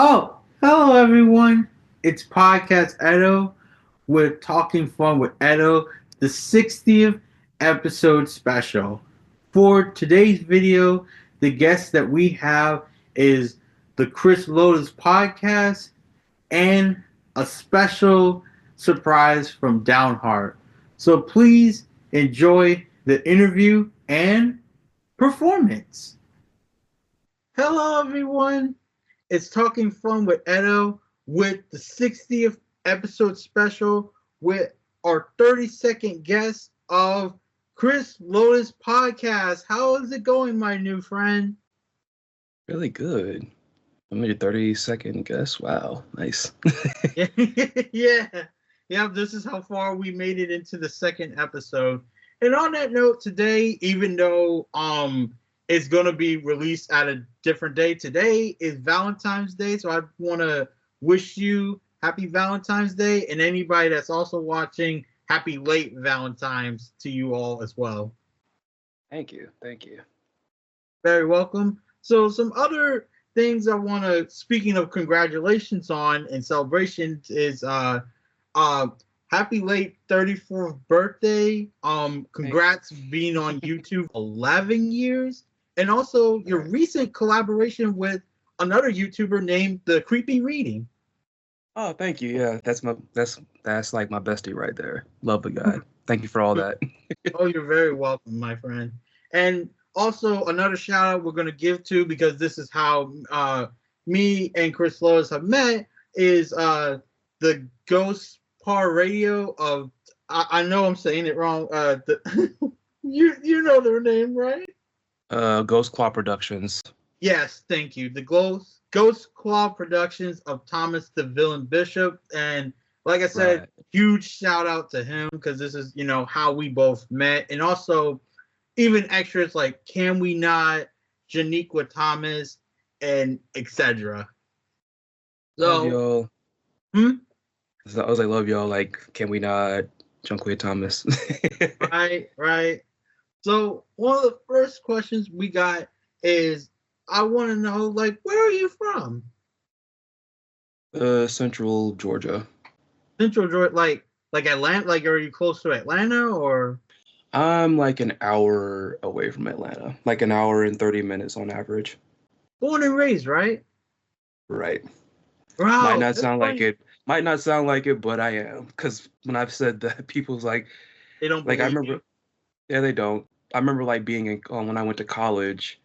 Oh, hello everyone. It's Podcast Edo with Talking Fun with Edo, the 60th episode special. For today's video, the guest that we have is the Chris Lotus podcast and a special surprise from Downheart. So please enjoy the interview and performance. Hello everyone. It's Talking Fun with Edo with the 60th episode special with our 32nd guest of Chris Lotus podcast. How is it going, my new friend? Really good. I made a 30-second guess. Wow, nice. yeah. This is how far we made it into the second episode. And on that note, today, even though it's going to be released at a different day. Today is Valentine's Day, so I want to wish you happy Valentine's Day, and anybody that's also watching, happy late Valentine's to you all as well. Thank you. Very welcome. So some other things I want to, speaking of congratulations on and celebrations, is happy late 34th birthday. Congrats being on YouTube 11 years. And also your recent collaboration with another YouTuber named The Creepy Reading. Oh, thank you. Yeah, that's like my bestie right there. Love the guy. Thank you for all that. Oh, you're very welcome, my friend. And also another shout out we're going to give to, because this is how me and Chris Lotus have met, is the Ghost Par Radio of, I know I'm saying it wrong. You know their name, right? Ghost Claw Productions. Yes, thank you. The Ghost Claw Productions of Thomas the Villain Bishop. And like I said, right. Huge shout out to him, because this is, how we both met. And also even extras like Can We Not, Janiqua Thomas, and etc. So, love y'all. So I was like, love y'all, like Can We Not, Janiqua Thomas. Right. So one of the first questions we got is, I want to know, like, where are you from? Central Georgia. Central Georgia, like Atlanta. Like, are you close to Atlanta, or? I'm like an hour away from Atlanta, like an hour and 30 minutes on average. Born and raised, right? Right. Wow, might not sound like it, but I am. Because when I've said that, people's like, they don't like, I remember. You. Yeah, they don't. I remember like being when I went to college,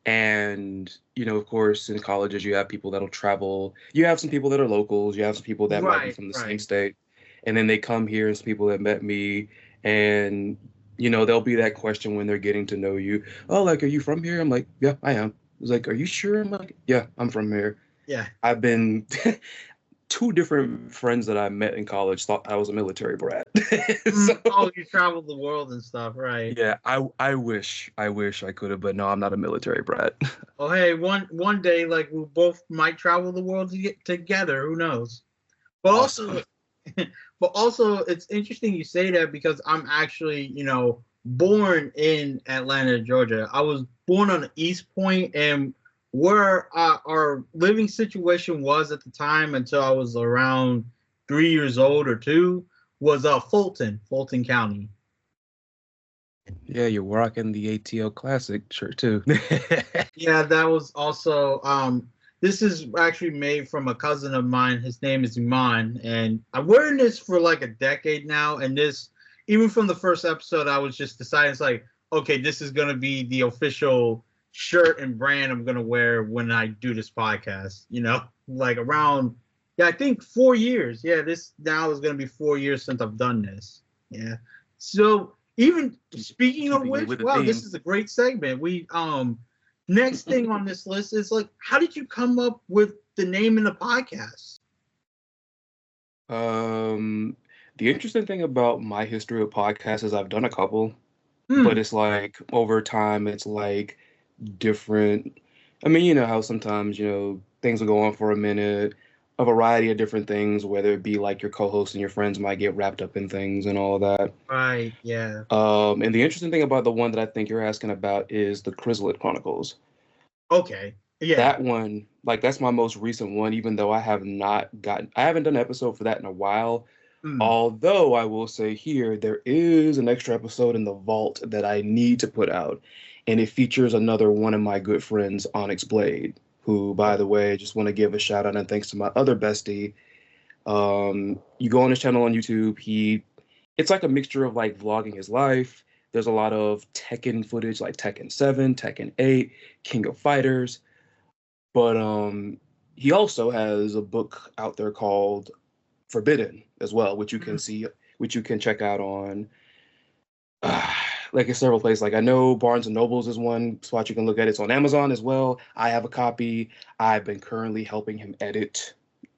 and of course in colleges you have people that'll travel. You have some people that are locals. You have some people that might be from the same state, and then they come here, and some people that met me, and there'll be that question when they're getting to know you. Oh, like, are you from here? I'm like, yeah, I am. It's like, are you sure? I'm like, yeah, I'm from here. Yeah. I've been. Two different friends that I met in college thought I was a military brat. You traveled the world and stuff, right? Yeah, I wish I could have, but no, I'm not a military brat. Oh, hey, one day, like, we both might travel the world together. Who knows? But awesome. also, it's interesting you say that, because I'm actually, born in Atlanta, Georgia. I was born on the East Point, and where our living situation was at the time, until I was around 3 years old or 2, was Fulton County. Yeah, you're rocking the ATL Classic shirt too. Yeah, that was also this is actually made from a cousin of mine. His name is Iman, and I'm wearing this for like a decade now. And this, even from the first episode, I was just deciding, it's like, okay, this is gonna be the official shirt and brand I'm gonna wear when I do this podcast. Like around, I think 4 years. Yeah, this now is gonna be 4 years since I've done this. Yeah. So even speaking of which, wow, this is a great segment. We next thing on this list is, like, how did you come up with the name in the podcast? The interesting thing about my history of podcasts is I've done a couple, but it's like over time it's like different. I mean, you know how sometimes things will go on for a minute, a variety of different things, whether it be like your co-host and your friends might get wrapped up in things and all that. Right, yeah. And the interesting thing about the one that I think you're asking about is the Chrysalid Chronicles. Okay, yeah. That one Like that's my most recent one, even though I haven't done an episode for that in a while. Although I will say here, there is an extra episode in the vault that I need to put out, and it features another one of my good friends, Onyx Blade, who, by the way, just want to give a shout out and thanks to my other bestie. You go on his channel on YouTube. It's like a mixture of like vlogging his life. There's a lot of Tekken footage, like Tekken 7, Tekken 8, King of Fighters. But he also has a book out there called Forbidden as well, which you can see, which you can check out on like in several places. Like I know Barnes and Nobles is one spot you can look at. It's on Amazon as well. I have a copy. I've been currently helping him edit,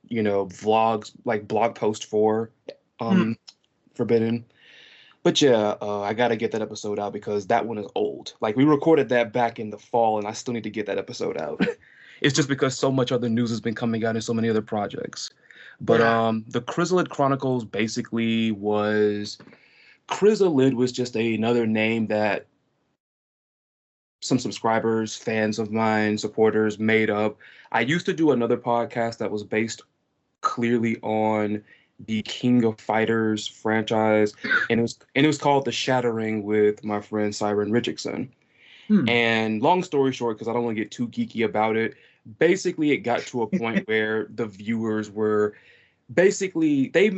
vlogs, like blog post for Forbidden. But yeah, I gotta get that episode out because that one is old. Like we recorded that back in the fall, and I still need to get that episode out. It's just because so much other news has been coming out in so many other projects. But the Chrysalid Chronicles basically was Chrysalid was just another name that some subscribers, fans of mine, supporters made up. I used to do another podcast that was based clearly on the King of Fighters franchise, and it was called The Shattering with my friend Siren Richardson. And long story short, because I don't want to get too geeky about it, basically it got to a point where the viewers were basically they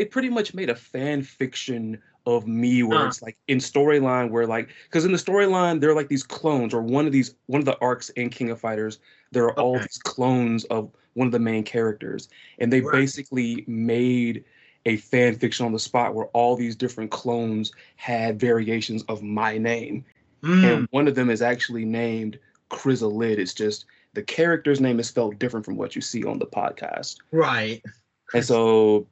pretty much made a fan fiction of me where it's like in storyline where like because in the storyline there are like these clones or one of the arcs in King of Fighters there are all these clones of one of the main characters, and they basically made a fan fiction on the spot where all these different clones had variations of my name. And one of them is actually named Chrysalid. It's just the character's name is spelled different from what you see on the podcast. Right. And so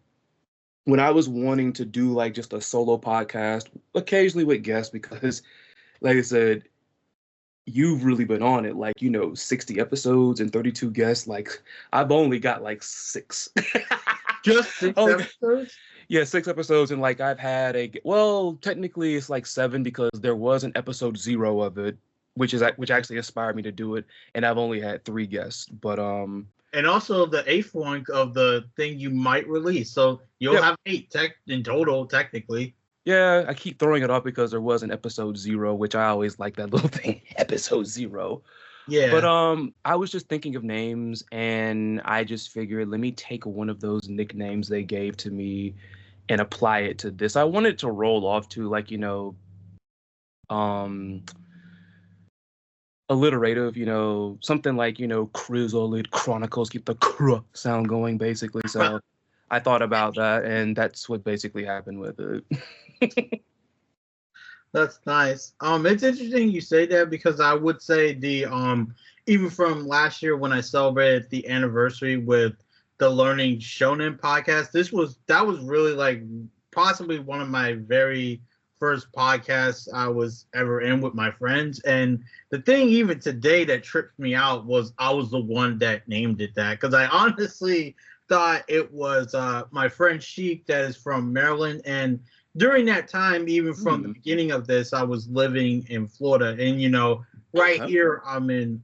when I was wanting to do like just a solo podcast, occasionally with guests, because like I said, you've really been on it, like, 60 episodes and 32 guests. Like I've only got like 6. Just 6 episodes? Yeah, 6 episodes, and like I've had technically it's like 7 because there was an episode 0 of it, which actually inspired me to do it, and I've only had 3 guests. But and also the 8th one of the thing you might release, so you'll have 8 in total, technically. Yeah, I keep throwing it off because there was an episode 0, which I always like that little thing, episode 0. Yeah. But I was just thinking of names, and I just figured, let me take one of those nicknames they gave to me and apply it to this. I wanted to roll off to like, alliterative, something like, Chrysalid Chronicles, keep the cr sound going basically. So I thought about that, and that's what basically happened with it. That's nice. It's interesting you say that because I would say the even from last year when I celebrated the anniversary with the Learning Shonen podcast, that was really like possibly one of my very first podcasts I was ever in with my friends. And the thing even today that tripped me out was I was the one that named it that, because I honestly thought it was my friend Sheik that is from Maryland. And during that time, even from the beginning of this, I was living in Florida. And, here I'm in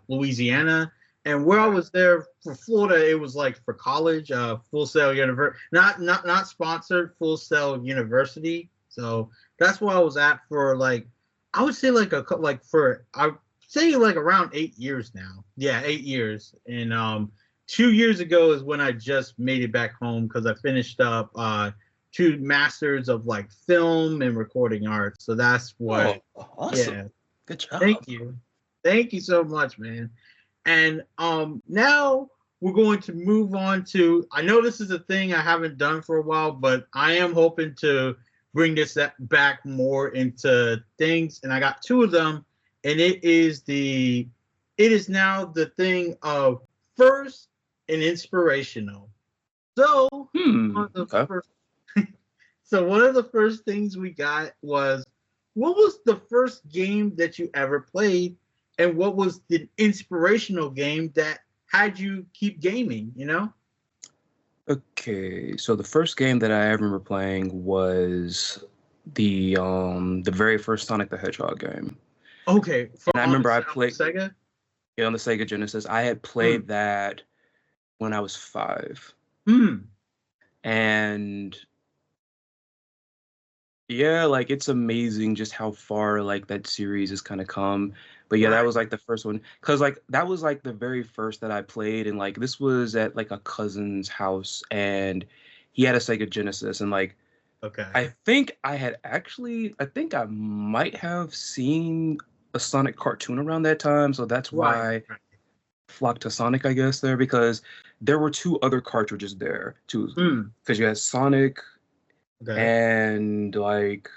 Louisiana. And where I was there for Florida, it was like for college, Full Sail University, not sponsored, Full Sail University. So that's where I was at for like, I would say around 8 years now. Yeah, 8 years. And 2 years ago is when I just made it back home because I finished up 2 masters of like film and recording art. So that's what. Oh, awesome. Yeah. Good job. Thank you so much, man. And now we're going to move on to, I know this is a thing I haven't done for a while, but I am hoping to bring this back more into things. And I got 2 of them, and it is now the thing of first and inspirational. So one of the first things we got was, what was the first game that you ever played? And what was the inspirational game that had you keep gaming, Okay, so the first game that I remember playing was the very first Sonic the Hedgehog game. Okay. And I remember I played Sega? Yeah, on the Sega Genesis. I had played that when I was 5. And yeah, like it's amazing just how far like that series has kind of come. But yeah, that was like the first one, because like that was like the very first that I played, and like this was at like a cousin's house, and he had a Sega Genesis, and like I think I might have seen a Sonic cartoon around that time, so that's why I flocked to Sonic, I guess, there, because there were 2 other cartridges there too, because you had Sonic and like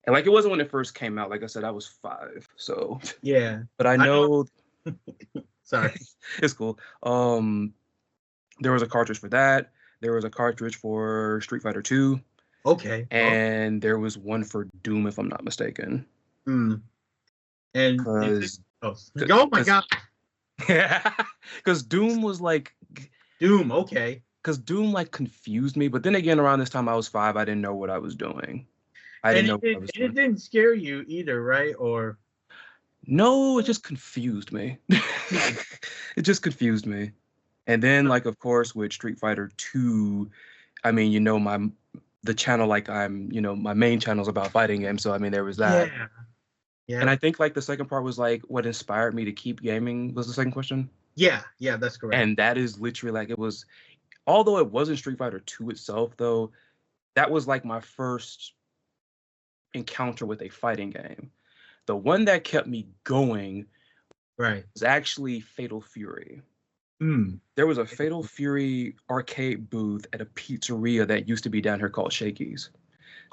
it wasn't when it first came out. Like I said, I was 5, so yeah. But I know. Sorry, it's cool. There was a cartridge for that. There was a cartridge for Street Fighter 2. Okay. And there was one for Doom, if I'm not mistaken. And oh my god. Yeah, because Doom was like Doom. Okay. Because Doom like confused me, but then again, around this time I was 5, I didn't know what I was doing. I didn't know what I was doing. It didn't scare you either, right? Or no, it just confused me. It just confused me. And then, like, of course, with Street Fighter 2, I mean, you know, the channel, like, my main channel is about fighting games, so I mean, there was that. Yeah. And I think like the second part was like what inspired me to keep gaming was the second question. Yeah, that's correct. And that is literally like it was, although it wasn't Street Fighter 2 itself, though, that was like my first encounter with a fighting game. The one that kept me going was actually Fatal Fury. There was a Fatal Fury arcade booth at a pizzeria that used to be down here called Shakey's.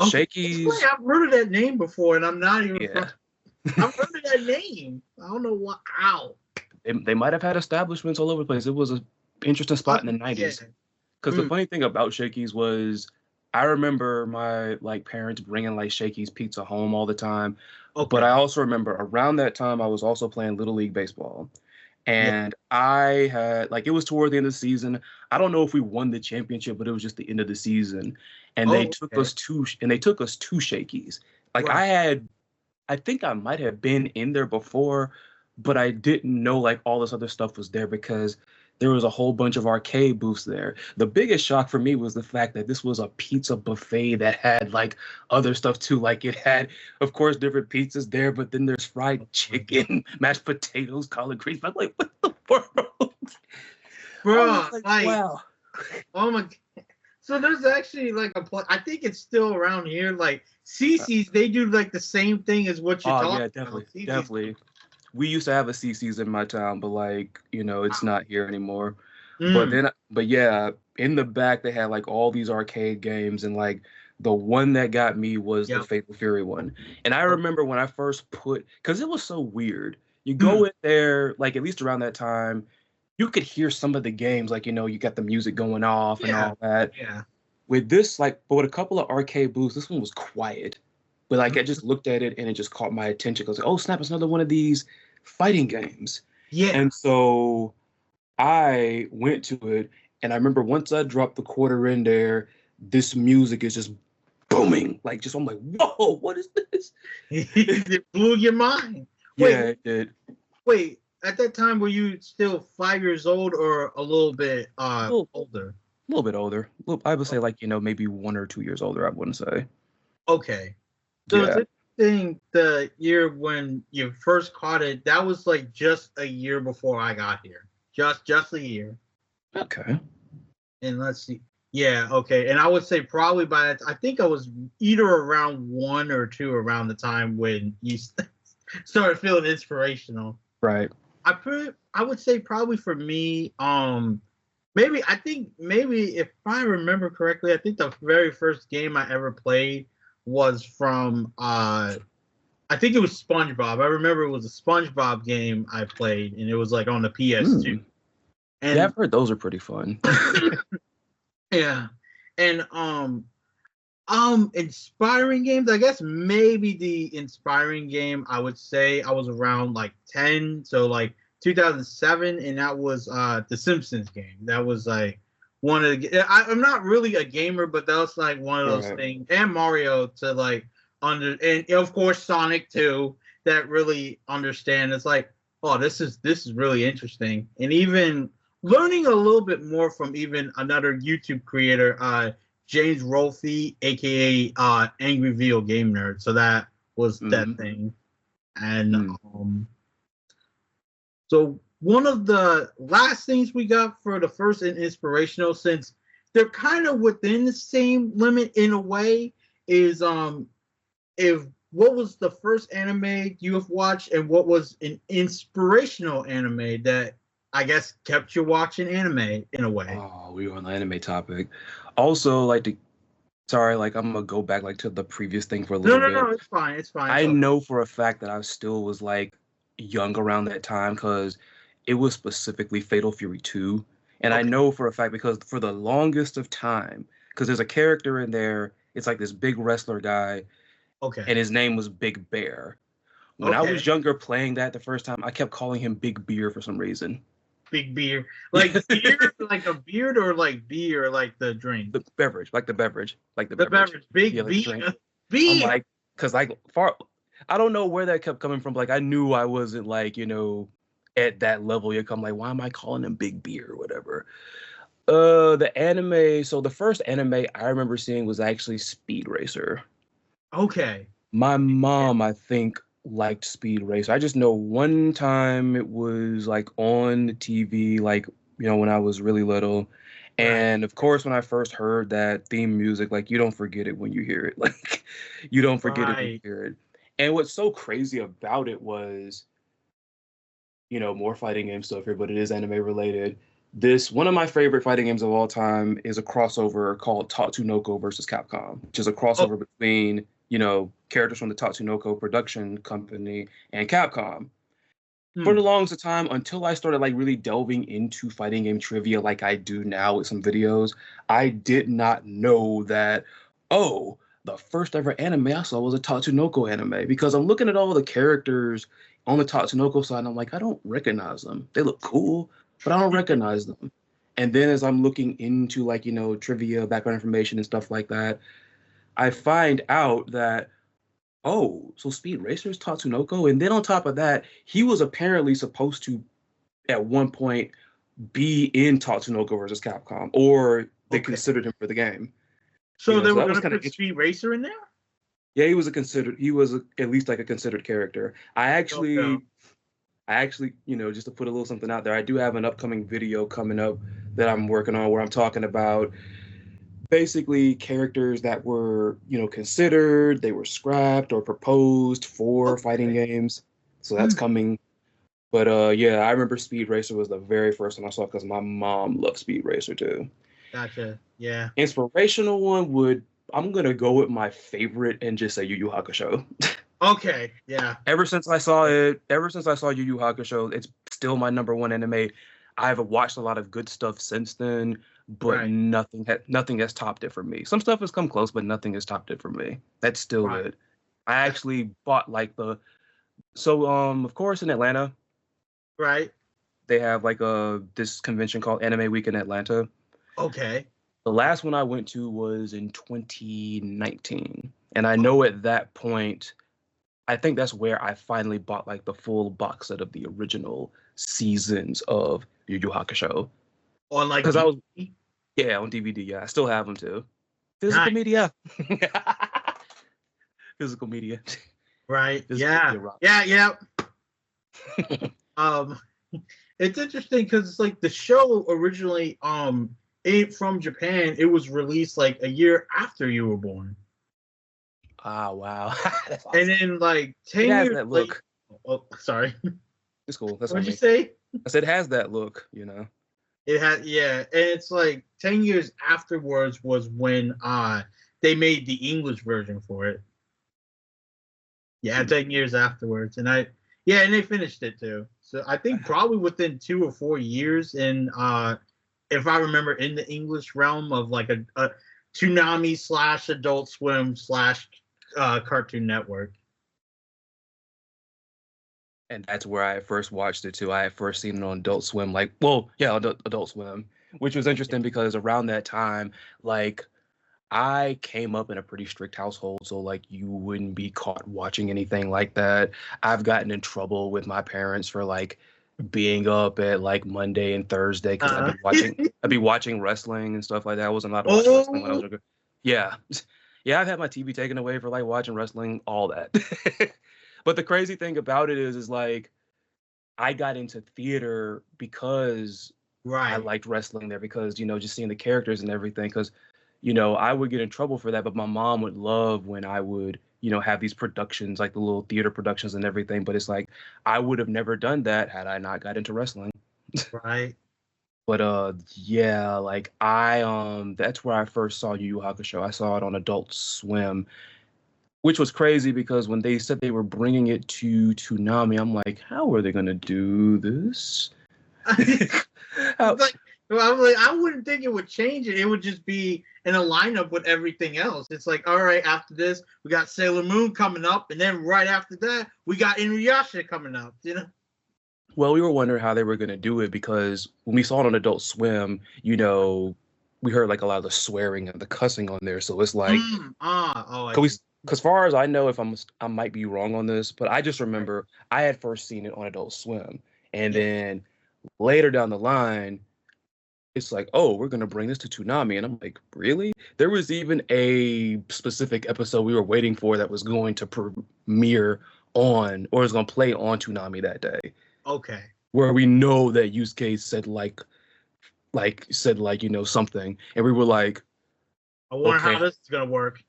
Shakey's. I've heard of that name before, and I'm not even. I've heard of that name. I don't know what. Ow. They might have had establishments all over the place. It was an interesting spot in the 90s. Because the funny thing about Shakey's was, I remember my like parents bringing like Shakey's pizza home all the time. But I also remember around that time I was also playing Little League baseball. And I had like, it was toward the end of the season. I don't know if we won the championship, but it was just the end of the season. And they took us to Shakey's. Like I think I might have been in there before, but I didn't know like all this other stuff was there because there was a whole bunch of arcade booths there. The biggest shock for me was the fact that this was a pizza buffet that had like other stuff too. Like it had, of course, different pizzas there, but then there's fried chicken, mashed potatoes, collard greens. I'm like, what the world? Bro, like, wow. Oh my. So there's actually like I think it's still around here. Like CC's, they do like the same thing as what you're talking about. Definitely. We used to have a CC's in my town, but like, you know, it's not here anymore. But yeah, in the back they had like all these arcade games, and like the one that got me was the Fatal Fury one. And I remember when I first because it was so weird. You go in there, like at least around that time, you could hear some of the games, like, you know, you got the music going off and all that. Yeah. With this, like, but with a couple of arcade booths, this one was quiet. But like I just looked at it and it just caught my attention. I was like, oh snap, it's another one of these fighting games. Yeah. And so I went to it, and I remember once I dropped the quarter in there, this music is just booming. Like just I'm like, whoa, what is this? It blew your mind. Yeah, it did. Wait, at that time were you still 5 years old or a little bit older? A little bit older. I would say like, you know, maybe 1 or 2 years older, I wouldn't say. Okay. So it's interesting, the year when you first caught it, that was like just a year before I got here. Just a year. Okay. And let's see. Yeah, okay. And I would say probably I think I was either around 1 or 2 around the time when you started feeling inspirational. Right. I would say probably for me, maybe if I remember correctly, I think the very first game I ever played was from I think it was SpongeBob. I remember it was a SpongeBob game I played, and it was like on the PS2. And yeah, I've heard those are pretty fun. Yeah. And inspiring games, I guess maybe the inspiring game I would say I was around like 10, so like 2007, and that was the Simpsons game. That was like one of the I'm not really a gamer, but that was like one of those things, and Mario to like and of course Sonic too, that really understand. It's like Oh, this is really interesting, and even learning a little bit more from even another YouTube creator, James Rolfe, aka Angry Video Game Nerd. So that was that Mm-hmm. thing, and Mm. so one of the last things we got for the first and inspirational, since they're kind of within the same limit in a way, is if what was the first anime you have watched, and what was an inspirational anime that I guess kept you watching anime in a way? Oh, we were on the anime topic. Also, like the sorry, like I'm gonna go back like to the previous thing for a No, little no, bit. no, it's fine, it's fine. I So, know for a fact that I still was like young around that time because it was specifically Fatal Fury 2. And I okay, know for a fact because for the longest of time, because there's a character in there, it's like this big wrestler guy, okay, and his name was Big Bear. When I okay. was younger playing that the first time, I kept calling him Big Beer for some reason. Big beer, like Yeah. beard, like a beard, or like beer, like the drink, The beverage, like the beverage, like the the beverage. beverage. Yeah, Big like the beer, drink. I'm beer. like, because like far, I don't know where that kept coming from. Like I knew I wasn't like at that level. You come like, why am I calling him Big Beer or whatever? The anime. So the first anime I remember seeing was actually Speed Racer. Okay, My yeah, mom, I think, liked Speed Racer. I just know one time it was like on the TV, like when I was really little. right, And of course, when I first heard that theme music, like you don't forget it when you hear it. Like you don't forget it when you right. hear it. And what's so crazy about it was, more fighting game stuff here, but it is anime related. This one of my favorite fighting games of all time is a crossover called Tatsunoko versus Capcom, which is a Oh, crossover between, characters from the Tatsunoko production company and Capcom. For the hmm. longest time, until I started like really delving into fighting game trivia like I do now with some videos, I did not know that, oh, the first ever anime I saw was a Tatsunoko anime because I'm looking at all the characters on the Tatsunoko side and I'm like, I don't recognize them. They look cool, but I don't recognize them. And then as I'm looking into like, trivia, background information and stuff like that, I find out that oh, so Speed Racer is Tatsunoko, and then on top of that, he was apparently supposed to at one point be in Tatsunoko versus Capcom, or they Okay. considered him for the game. So they So were that was gonna kind of put interesting. Speed Racer in there? Yeah, at least like a considered character. Okay. I actually, just to put a little something out there, I do have an upcoming video coming up that I'm working on where I'm talking about basically characters that were, considered, they were scrapped or proposed for fighting Okay. games. So that's Hmm. coming. But yeah, I remember Speed Racer was the very first one I saw because my mom loved Speed Racer too. Gotcha. Yeah. Inspirational one I'm gonna go with my favorite and just say Yu Yu Hakusho. Okay. Yeah. Ever since I saw Yu Yu Hakusho, it's still my number one anime. I've watched a lot of good stuff since then, but Right. nothing has topped it for me. Some stuff has come close, but nothing has topped it for me. That's still Right. it. I That, actually bought like of course in Atlanta, right. they have like this convention called Anime Week in Atlanta. Okay. The last one I went to was in 2019. And I Oh, know at that point I think that's where I finally bought like the full box set of the original seasons of Yu Yu Hakusho. on like Because I was, DVD. yeah, on DVD. Yeah, I still have them too. Physical Nice. media. Physical media. Right. Physical Yeah. media rock. Yeah. Yeah. Um, it's interesting because it's like the show originally ain't from Japan. It was released like a year after you were born, Ah, wow. That's and awesome. then like It 10 has years that later. look. Oh, sorry. It's cool. That's What'd on you me. say? I said it has that look. It had, yeah, and it's like 10 years afterwards was when they made the English version for it. Yeah, Hmm. 10 years afterwards, and yeah, and they finished it too. So I think probably within 2 or 4 years, in if I remember, in the English realm of like a Toonami slash Adult Swim slash Cartoon Network. And that's where I first watched it too. I had first seen it on Adult Swim, like, well, yeah, Adult Swim, which was interesting because around that time, like, I came up in a pretty strict household, so like you wouldn't be caught watching anything like that. I've gotten in trouble with my parents for like being up at like Monday and Thursday because I'd be watching wrestling and stuff like that. I wasn't allowed to watch wrestling when I was younger. Yeah. Yeah, I've had my TV taken away for like watching wrestling, all that. But the crazy thing about it is like I got into theater because I liked wrestling there because, just seeing the characters and everything. Because, I would get in trouble for that, but my mom would love when I would, have these productions, like the little theater productions and everything. But it's like, I would have never done that had I not got into wrestling. Right. But yeah, like that's where I first saw Yu Yu Hakusho. I saw it on Adult Swim, which was crazy because when they said they were bringing it to Toonami, I'm like, how are they gonna do this? I wouldn't think it would change it. It would just be in a lineup with everything else. It's like, all right, after this, we got Sailor Moon coming up, and then right after that, we got Inuyasha coming up. Well, we were wondering how they were gonna do it because when we saw it on Adult Swim, we heard like a lot of the swearing and the cussing on there. So it's like, because far as I know, I might be wrong on this, but I just remember I had first seen it on Adult Swim, and then later down the line, it's like, oh, we're gonna bring this to Toonami, and I'm like, really? There was even a specific episode we were waiting for that was going to premiere on, or was gonna play on Toonami that day. Okay. Where we know that Yusuke said something, and we were like, I wonder how this is gonna work.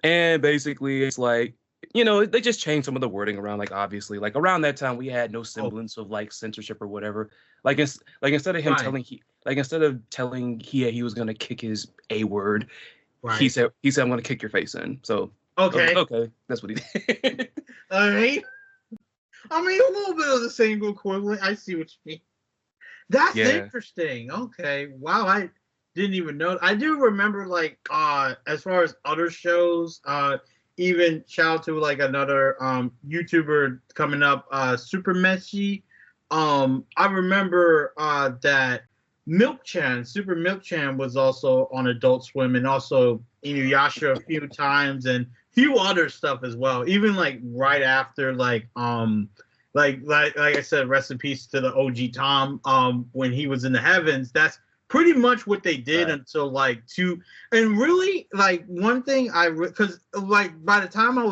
And basically, it's like, they just changed some of the wording around. Like, obviously, like around that time, we had no semblance of like censorship or whatever. Like, instead of him telling Hiei he was gonna kick his A word, he said I'm gonna kick your face in. So okay, that's what he did. All right. I mean, a little bit of the same equivalent. I see what you mean. That's interesting. Okay. Wow, I didn't even know. I do remember, like, as far as other shows, even shout out to like another YouTuber coming up, Super Meshi. I remember that Super Milk Chan was also on Adult Swim, and also Inuyasha a few times, and few other stuff as well. Even like right after, like I said, rest in peace to the OG Tom. When he was in the heavens, that's pretty much what they did until like and really like one thing because like by the time a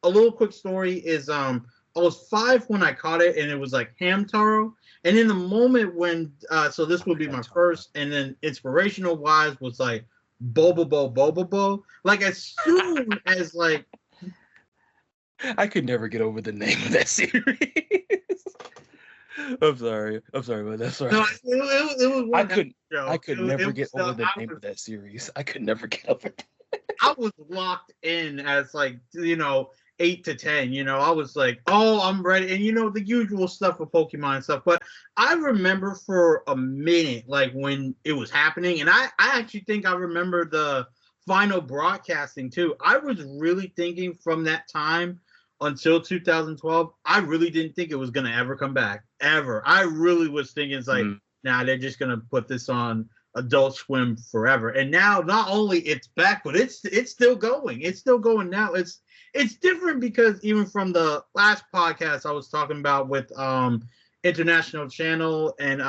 little quick story is I was 5 when I caught it, and it was like Hamtaro, and in the moment when so this would be my first, and then inspirational wise was like Bobobo. Like as soon as like I could never get over the name of that series. I'm sorry about that. Sorry. No, it was I could never get over the name of that series. I could never get over it. I was locked in as like 8 to 10. I was like, oh, I'm ready, and the usual stuff with Pokemon and stuff. But I remember for a minute, like when it was happening, and I actually think I remember the final broadcasting too. I was really thinking from that time until 2012, I really didn't think it was going to ever come back, ever. I really was thinking it's like, nah, they're just going to put this on Adult Swim forever. And now not only it's back, but it's still going. It's still going now. It's different because even from the last podcast I was talking about with International Channel and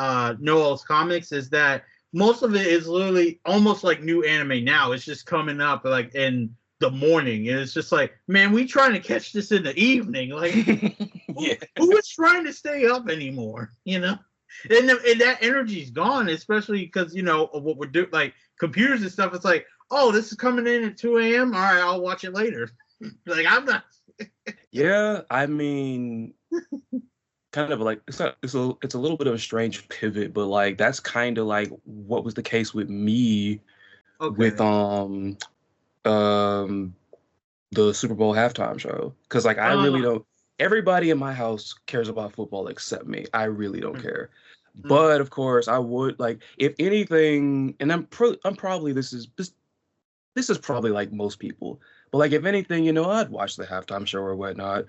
Noel's Comics, is that most of it is literally almost like new anime now. It's just coming up like in the morning, and it's just like, man, we trying to catch this in the evening. Like, who is trying to stay up anymore? And that energy's gone, especially because of what we're doing, like computers and stuff. It's like, oh, this is coming in at 2 a.m. All right, I'll watch it later. Like, I'm not. Yeah, I mean, kind of like it's a little bit of a strange pivot, but like that's kind of like what was the case with me with the Super Bowl halftime show, because like I really don't. Everybody in my house cares about football except me. I really don't care. But of course, I would like, if anything, and I'm probably this is probably like most people, but like if anything, I'd watch the halftime show or whatnot.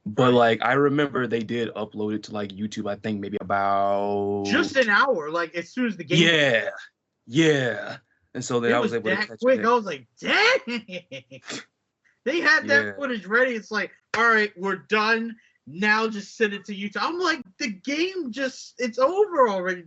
But like I remember they did upload it to like YouTube. I think maybe about just an hour, like as soon as the game. Yeah. And so then It I was was able to that catch quick. it. I was like, dang. They had that Yeah. footage ready. It's like, all right, we're done. Now just send it to YouTube. I'm like, the game it's over already.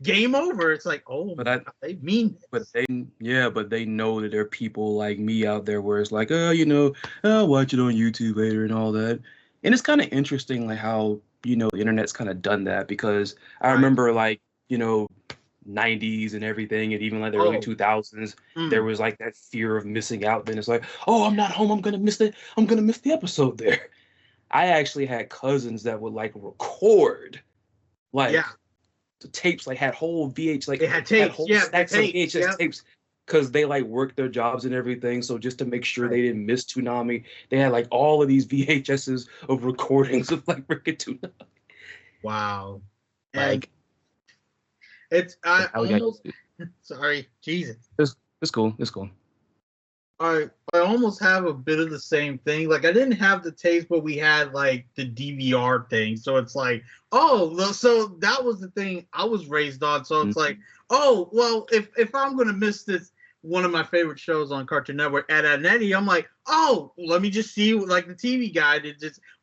Game over. It's like, oh, But God, they mean this. but they know that there are people like me out there where it's like, oh, you know, I'll watch it on YouTube later and all that. And it's kind of interesting, like how, you know, the internet's kind of done that, because I remember, like, you know, 90s and everything, and even like the early 2000s, there was like that fear of missing out. Then it's like, oh, I'm not home. I'm gonna miss the episode there. I actually had cousins that would like record like the tapes, like had whole VH, like they had tapes, whole stacks of VHS tapes, because they like worked their jobs and everything. So just to make sure they didn't miss Toonami, they had like all of these VHSs of recordings of like freaking Toonami. Wow. Like, it's almost sorry, Jesus. It's cool. It's cool. I almost have a bit of the same thing. Like, I didn't have the taste, but we had like the DVR thing. So it's like, oh, so that was the thing I was raised on. So it's like, oh, well, if I'm gonna miss this, one of my favorite shows on Cartoon Network, Ed, Edd n Eddy, I'm like, oh, let me just see like the TV guide.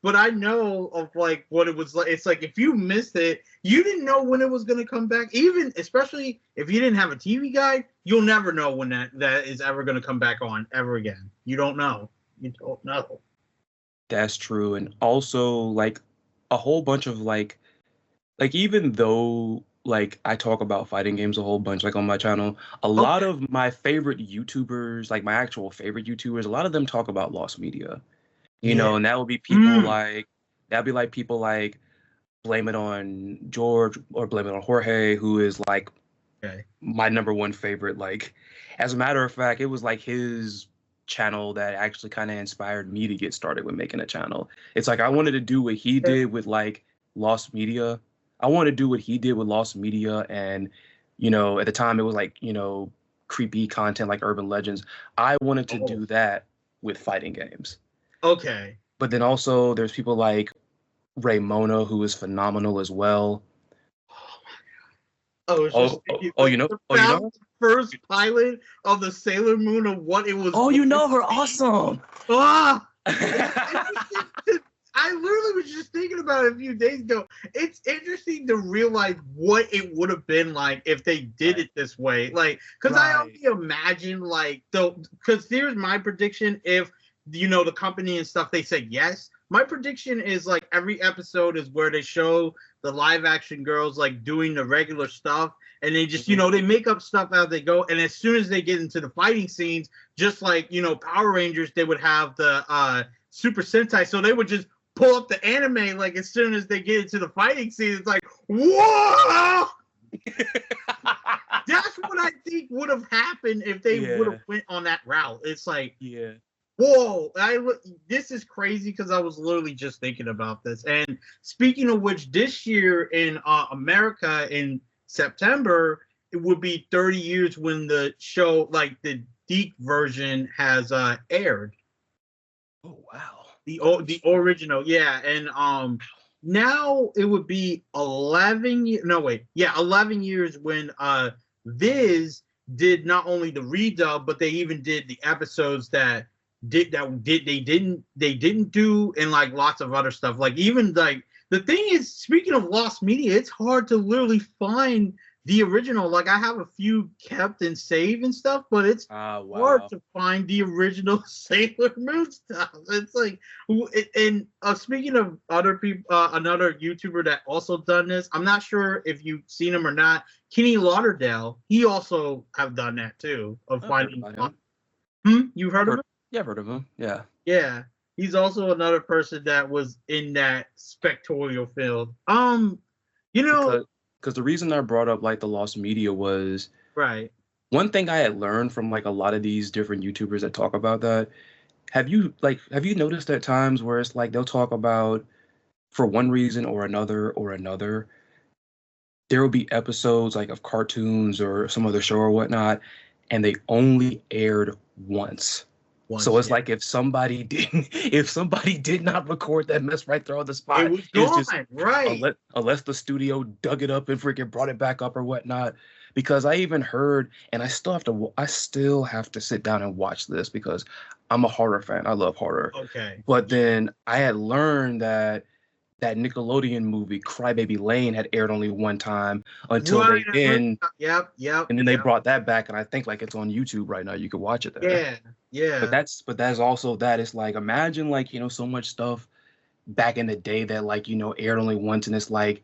But I know of like what it was like. It's like, if you missed it, you didn't know when it was gonna come back. Even especially if you didn't have a TV guide, you'll never know when that is ever gonna come back on ever again. You don't know. You don't know. That's true. And also like a whole bunch of like even though like I talk about fighting games a whole bunch like on my channel, a lot of my favorite YouTubers, like my actual favorite YouTubers, a lot of them talk about lost media. You know, and that would be people like people like Blame It On George or Blame It On Jorge, who is like my number one favorite. Like, as a matter of fact, it was like his channel that actually kind of inspired me to get started with making a channel. It's like I wanted to do what he did with like lost media. I wanted to do what he did with lost media, and you know, at the time it was like, you know, creepy content like urban legends. I wanted to do that with fighting games. Okay. But then also there's people like Ray Mona, who is phenomenal as well. You know? First pilot of the Sailor Moon of what it was. Oh, you know her, awesome. I literally was just thinking about it a few days ago. It's interesting to realize what it would have been like if they did it this way. Like, because I only imagine, like, because here's my prediction. If, you know, the company and stuff, they say yes. My prediction is, like, every episode is where they show the live action girls, like, doing the regular stuff. And they just, you know, they make up stuff as they go. And as soon as they get into the fighting scenes, just like, you know, Power Rangers, they would have the Super Sentai. So they would just pull up the anime, like, as soon as they get into the fighting scene. It's like, whoa! That's what I think would have happened if they would have went on that route. It's like, whoa! This is crazy, because I was literally just thinking about this. And speaking of which, this year in America in September, it would be 30 years when the show, like the Deke version, has aired. Oh wow. The original, and now it would be 11 years when Viz did not only the redub, but they even did the episodes they didn't do, and like lots of other stuff. Like, even like, the thing is, speaking of lost media, it's hard to literally find the original. Like, I have a few kept and saved and stuff, but it's hard to find the original Sailor Moon stuff. It's like, and speaking of other people, another YouTuber that also done this, I'm not sure if you've seen him or not, Kenny Lauderdale, he also have done that too, of finding. You've heard of him? Yeah, I've heard of him. Yeah. Yeah. He's also another person that was in that spectorial field. You know, because the reason I brought up like the lost media was one thing I had learned from like a lot of these different YouTubers that talk about that. Have you noticed at times where it's like they'll talk about, for one reason or another, there will be episodes like of cartoons or some other show or whatnot, and they only aired once. So it's like if somebody did not record that mess right there on the spot, it was gone, right? Unless the studio dug it up and freaking brought it back up or whatnot. Because I even heard, and I still have to sit down and watch this because I'm a horror fan. I love horror. Okay. But then I had learned that Nickelodeon movie Crybaby Lane had aired only one time until right, yep, and then they brought that back, and I think like it's on YouTube right now. You can watch it there. Yeah. But that's also that. It's like, imagine like, so much stuff back in the day that like, aired only once, and it's like,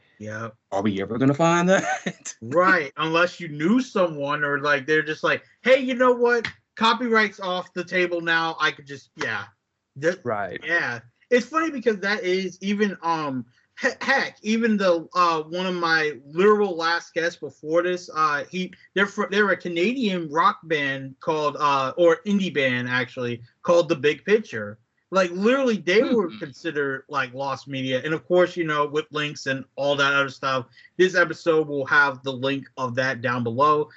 are we ever gonna find that? Right, unless you knew someone, or like they're just like, hey, you know what? Copyright's off the table now. I could just right. Yeah. It's funny because that is even heck, even the one of my literal last guests before this, they're a Canadian rock band called or indie band actually called The Big Picture. Like literally they were considered like lost media. And of course, with links and all that other stuff, this episode will have the link of that down below.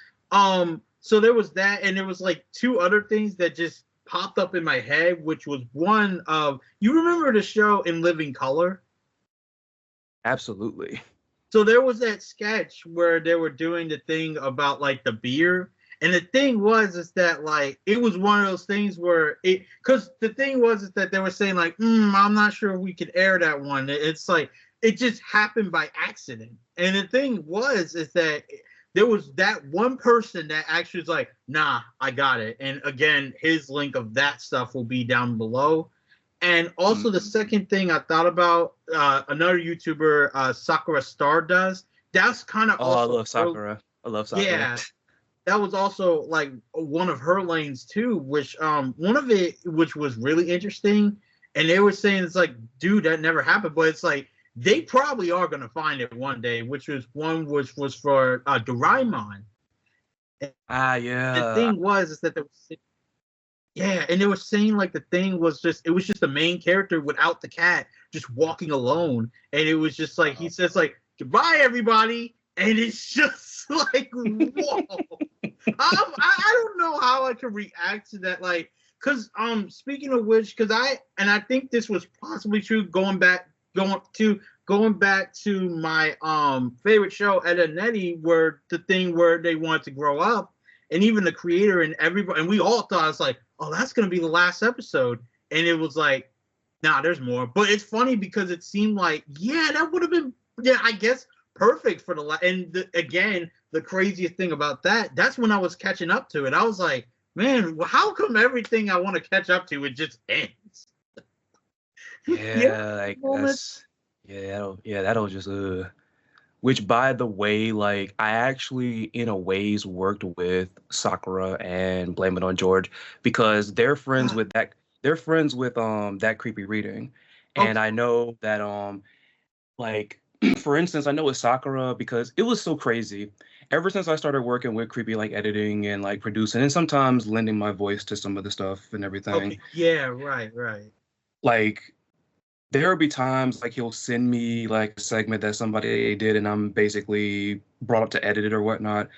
So there was that, and there was like two other things that just popped up in my head, which was one of, you remember the show In Living Color? Absolutely. So there was that sketch where they were doing the thing about like the beer, and the thing is that like it was one of those things where because the thing is that they were saying like, I'm not sure if we could air that one. It's like it just happened by accident, and the thing is that there was that one person that actually was like, nah, I got it. And again, his link of that stuff will be down below. And also the second thing I thought about, another YouTuber, Sakura Stardust. That's kind of I love Sakura. I love Sakura. Yeah. That was also like one of her lanes too, which one of it, which was really interesting. And they were saying it's like, dude, that never happened. But it's like, they probably are going to find it one day, which was for Doraemon. Yeah. The thing is that and they were saying like the thing was it was just the main character without the cat, just walking alone, and it was just like he says like, goodbye everybody, and it's just like, whoa. I don't know how I could react to that, like, because speaking of which, because I think this was possibly true going back to my favorite show, Ed and Eddie, where the thing where they wanted to grow up, and even the creator and everybody, and we all thought it's like, oh, that's gonna be the last episode, and it was like, nah, there's more. But it's funny because it seemed like, that would have been, I guess, perfect for again, the craziest thing about that's when I was catching up to it. I was like, man, how come everything I want to catch up to, it just ends? That'll just which, by the way, like, I actually in a ways worked with Sakura and Blameitongeorge because they're friends with that that creepy reading. And I know that like for instance, I know with Sakura because it was so crazy. Ever since I started working with creepy, like editing and like producing and sometimes lending my voice to some of the stuff and everything. Okay. Yeah, right. Like, there will be times like he'll send me like a segment that somebody did and I'm basically brought up to edit it or whatnot.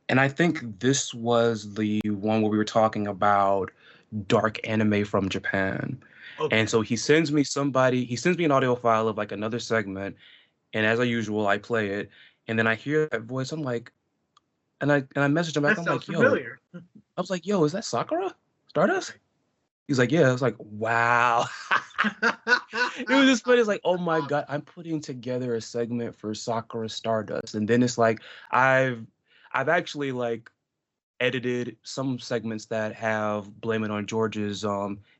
And I think this was the one where we were talking about dark anime from Japan. Okay. And so he sends me an audio file of like another segment. And as usual, I play it. And then I hear that voice. I'm like, and I message him back. I'm like, familiar. I was like, yo, is that Sakura Stardust? He's like, yeah. I was like, wow. It was just funny. It's like, oh my God, I'm putting together a segment for Sakura Stardust. And then it's like, I've actually like edited some segments that have Blameitongeorge's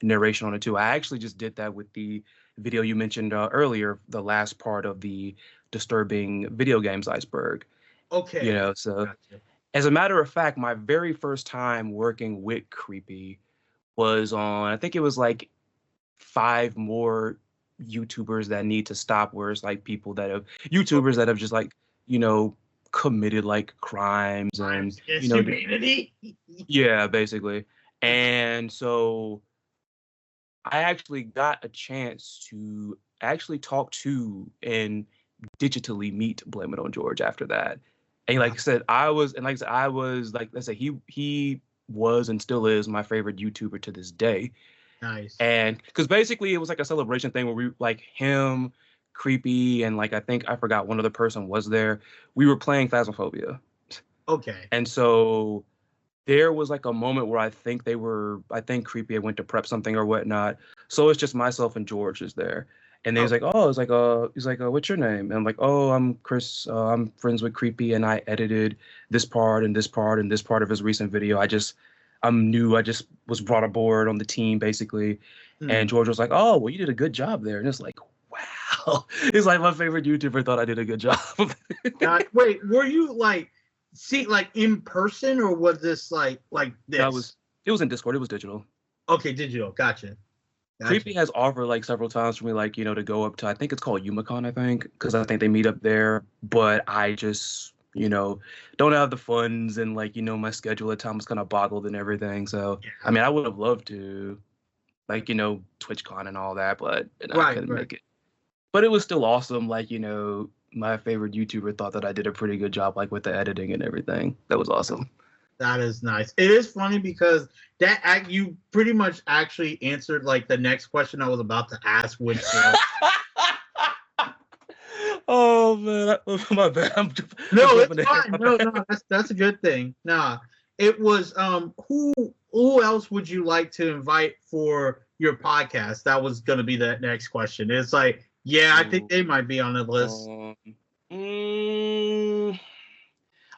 narration on it too. I actually just did that with the video you mentioned earlier, the last part of the disturbing video games iceberg. Okay. So gotcha. As a matter of fact, my very first time working with Creepy was on, I think it was like 5 more YouTubers that need to stop, where it's like YouTubers that have just like, committed like crimes and humanity. Yeah, basically. And so I actually got a chance to actually talk to and digitally meet Blameitongeorge after that. And like I said, he was and still is my favorite YouTuber to this day. Nice. And because basically it was like a celebration thing where we like him, Creepy, and like I forgot one other person was there. We were playing Phasmophobia. Okay. And so there was like a moment where I think Creepy had went to prep something or whatnot. So it's just myself and George is there. And then he's like, what's your name? And I'm like, oh, I'm Chris. I'm friends with Creepy, and I edited this part and this part and this part of his recent video. I'm new. I just was brought aboard on the team, basically. And George was like, oh, well, you did a good job there. And it's like, wow. It's like my favorite YouTuber thought I did a good job. Wait, were you like in person, or was this like this? It was in Discord. It was digital. Okay, digital. Gotcha. Creepy has offered like several times for me, like, to go up to, I think it's called Yumacon, I think, because I think they meet up there. But I just, don't have the funds, and like, my schedule at times kind of boggled and everything. So, yeah. I mean, I would have loved to, like, TwitchCon and all that, but I couldn't make it. But it was still awesome. Like, my favorite YouTuber thought that I did a pretty good job, like with the editing and everything. That was awesome. That is nice. It is funny because you pretty much actually answered like the next question I was about to ask, which oh man, my bad. No, it's fine. No, that's a good thing. Nah, it was who else would you like to invite for your podcast? That was gonna be the next question. It's like, yeah, I think they might be on the list.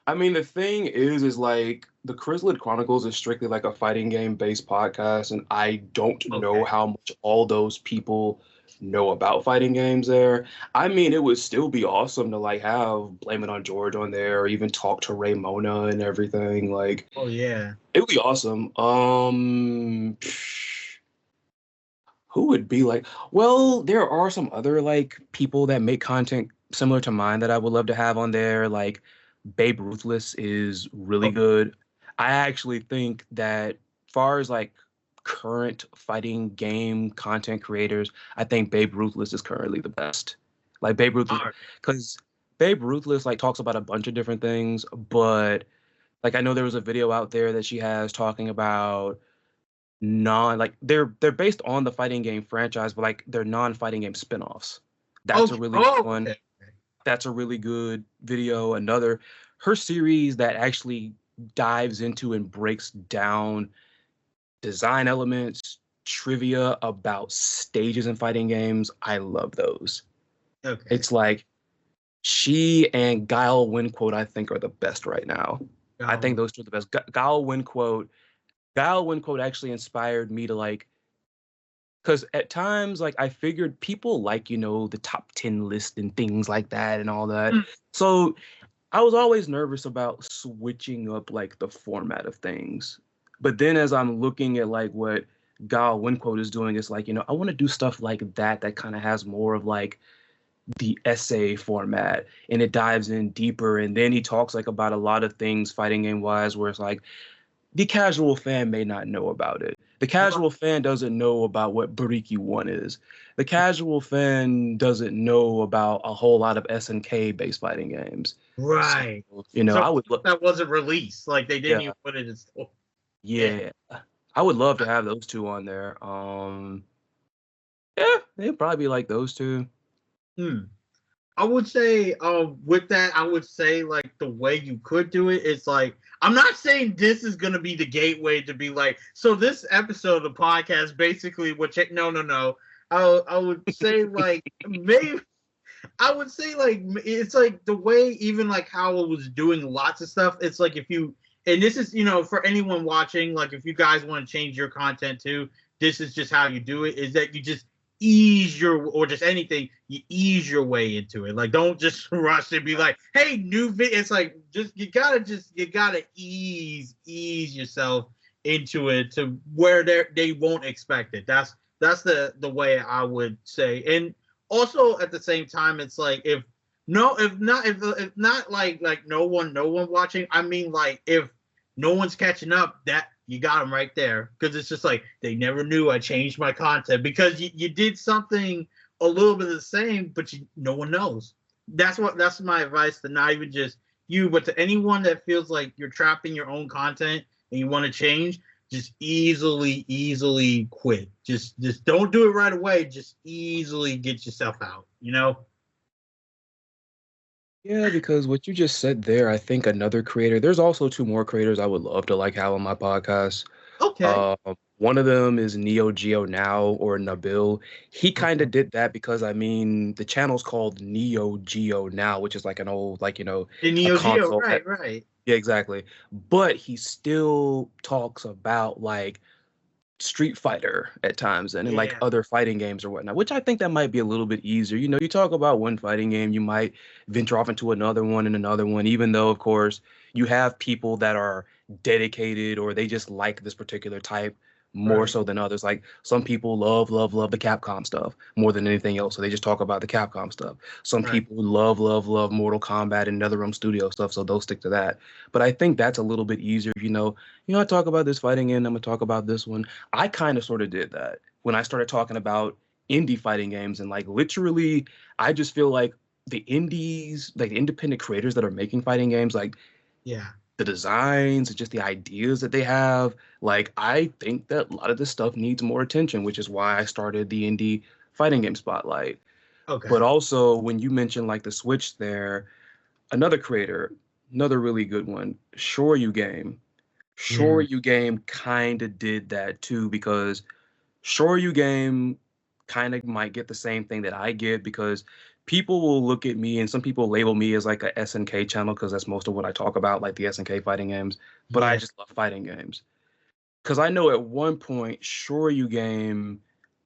I mean, the thing is like the Chrysalid Chronicles is strictly like a fighting game based podcast, and I don't know how much all those people know about fighting games there. I mean, it would still be awesome to like have Blameitongeorge on there, or even talk to Raymona and everything. Like, oh yeah, it would be awesome. Who would be like? Well, there are some other like people that make content similar to mine that I would love to have on there, like. Babe Ruthless is really good. I actually think that far as like current fighting game content creators, I think Babe Ruthless is currently the best. Like Babe Ruthless, because Babe Ruthless like talks about a bunch of different things, but like I know there was a video out there that she has talking about they're based on the fighting game franchise, but like they're non-fighting game spinoffs. That's a really good one. That's a really good video. Her series that actually dives into and breaks down design elements, trivia about stages in fighting games. I love those. Okay. It's like she and Guile Windquote, I think, are the best right now. I think those two are the best. Guile Windquote actually inspired me to like, because at times, like, I figured people like, the top 10 list and things like that and all that. So I was always nervous about switching up, like, the format of things. But then as I'm looking at, like, what Gal Windquote is doing, it's like, I want to do stuff like that kind of has more of, like, the essay format. And it dives in deeper. And then he talks, like, about a lot of things fighting game-wise where it's like, the casual fan may not know about it. The casual fan doesn't know about what Bariki 1 is. The casual fan doesn't know about a whole lot of SNK based fighting games. Right. So, I would look that wasn't released. Like they didn't even put it in store. Yeah. I would love to have those two on there. Yeah, they'd probably be like those two. I would say with that, I would say like the way you could do it is like, I'm not saying this is going to be the gateway to be like, so this episode of the podcast basically no. I would say like maybe I would say like it's like the way even like how it was doing lots of stuff. It's like if you, and this is, for anyone watching, like if you guys want to change your content too, this is just how you do it, is that you just ease or just anything, you ease your way into it. Like don't just rush and be like, hey, new video. It's like you gotta ease yourself into it to where they won't expect it. That's the way I would say. And also at the same time, it's like if not like no one watching, I mean like if no one's catching up, that you got them right there, because it's just like they never knew I changed my content because you did something a little bit of the same, but no one knows. That's my advice to not even just you, but to anyone that feels like you're trapped in your own content. and you want to change, just easily quit. Just don't do it right away. Just easily get yourself out, you know? Yeah, because what you just said there, I think another creator, there's also two more creators I would love to like have on my podcast. Okay. One of them is Neo Geo Now or Nabil. He kind Okay. of did that because I mean the channel's called Neo Geo Now, which is like an old like The a Neo Geo, console. right. Yeah, exactly. But he still talks about like Street Fighter at times and in like Yeah. other fighting games or whatnot, which I think that might be a little bit easier. You talk about one fighting game, you might venture off into another one and another one, even though, of course, you have people that are dedicated or they just like this particular type more Right. so than others. Like some people love the Capcom stuff more than anything else. So they just talk about the Capcom stuff. Some Right. people love Mortal Kombat and NetherRealm Studio stuff. So they'll stick to that. But I think that's a little bit easier. I talk about this fighting game, I'm gonna talk about this one. I kind of sort of did that when I started talking about indie fighting games and like literally I just feel like the indies, like the independent creators that are making fighting games, like Yeah. the designs and just the ideas that they have, like I think that a lot of this stuff needs more attention, which is why I started the indie fighting game spotlight. Okay. But also when you mentioned like the Switch there, another creator, another really good one, Shoryu Game. Yeah. Shoryu Game kind of did that too because Shoryu Game kind of might get the same thing that I get because people will look at me and some people label me as like a SNK channel because that's most of what I talk about, like the SNK fighting games. But I Yeah. just love fighting games because I know at one point Shoryu Game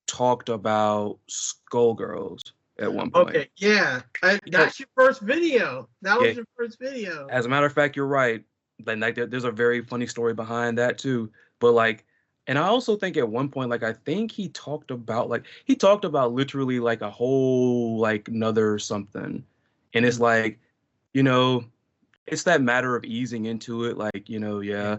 talked about Skullgirls at one point. Okay. Yeah. Yeah, That's your first video. That yeah. was your first video. As a matter of fact, you're right. Like there's a very funny story behind that too. But like, and I also think at one point, like I think he talked about literally like a whole like another something, and it's Mm. like, you know, it's that matter of easing into it. Like, Yeah. yeah,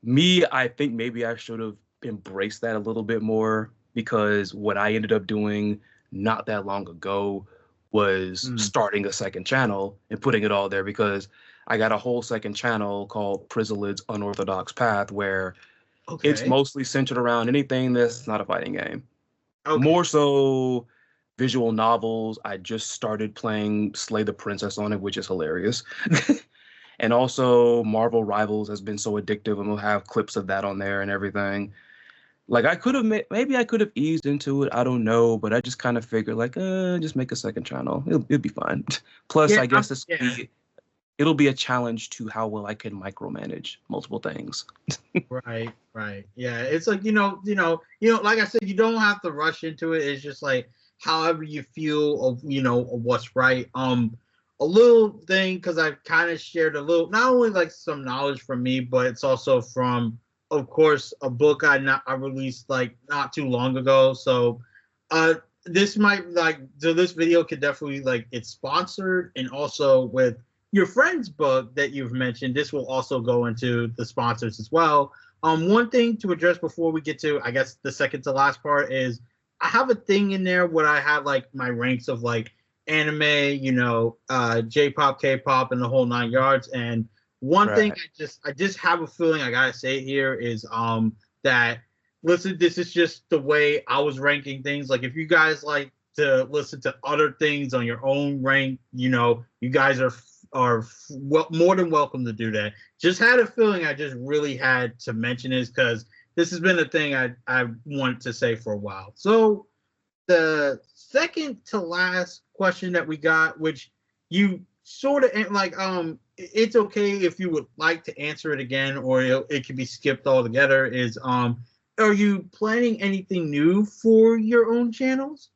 me, I think maybe I should have embraced that a little bit more because what I ended up doing not that long ago was Mm. starting a second channel and putting it all there because I got a whole second channel called Prizzolid's Unorthodox Path where it's Okay. mostly centered around anything that's not a fighting game. Okay. More so visual novels. I just started playing Slay the Princess on it, which is hilarious. And also Marvel Rivals has been so addictive and we'll have clips of that on there and everything. Like I could have maybe I could have eased into it. I don't know, but I just kind of figured like, just make a second channel. It'll be fine. Plus, Yeah. I guess Yeah. it'll be a challenge to how well I can micromanage multiple things. Right. Right. Yeah. It's like like I said, you don't have to rush into it. It's just like however you feel of of what's right. A little thing because I've kind of shared a little, not only like some knowledge from me, but it's also from, of course, a book I released like not too long ago. So, this might this video could definitely like it's sponsored and also with your friend's book that you've mentioned. This will also go into the sponsors as well. One thing to address before we get to, I guess, the second to last part is I have a thing in there where I have like my ranks of like anime, J-pop, K-pop, and the whole nine yards. And one thing Right. I just have a feeling I gotta say here is that listen, this is just the way I was ranking things. Like if you guys like to listen to other things on your own rank, you guys are more than welcome to do that. Just had a feeling I just really had to mention this because this has been a thing I wanted to say for a while. So the second to last question that we got, which you sort of like, it's okay if you would like to answer it again, or it can be skipped altogether. Is are you planning anything new for your own channels?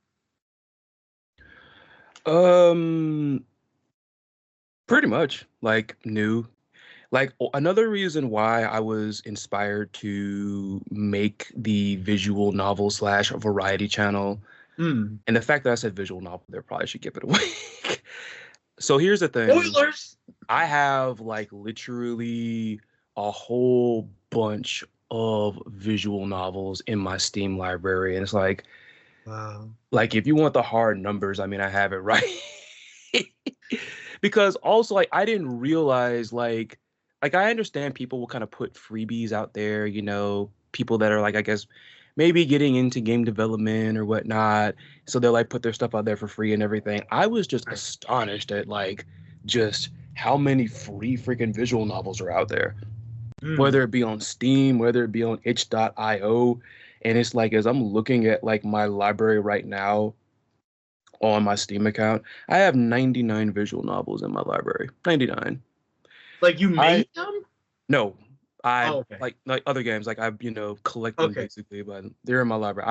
Pretty much like new. Like another reason why I was inspired to make the visual novel slash variety channel, Hmm. and the fact that I said visual novel there probably should give it away. So here's the thing. Spoilers. I have like literally a whole bunch of visual novels in my Steam library. And it's Wow. like if you want the hard numbers, I mean I have it right. Because also like I didn't realize like like I understand people will kind of put freebies out there, people that are like, I guess maybe getting into game development or whatnot. So they'll like put their stuff out there for free and everything. I was just astonished at like just how many free freaking visual novels are out there, whether it be on Steam, whether it be on itch.io. And it's like, as I'm looking at like my library right now on my Steam account, I have 99 visual novels in my library. 99. Like you made them? No, like other games, like I collect them basically, but they're in my library.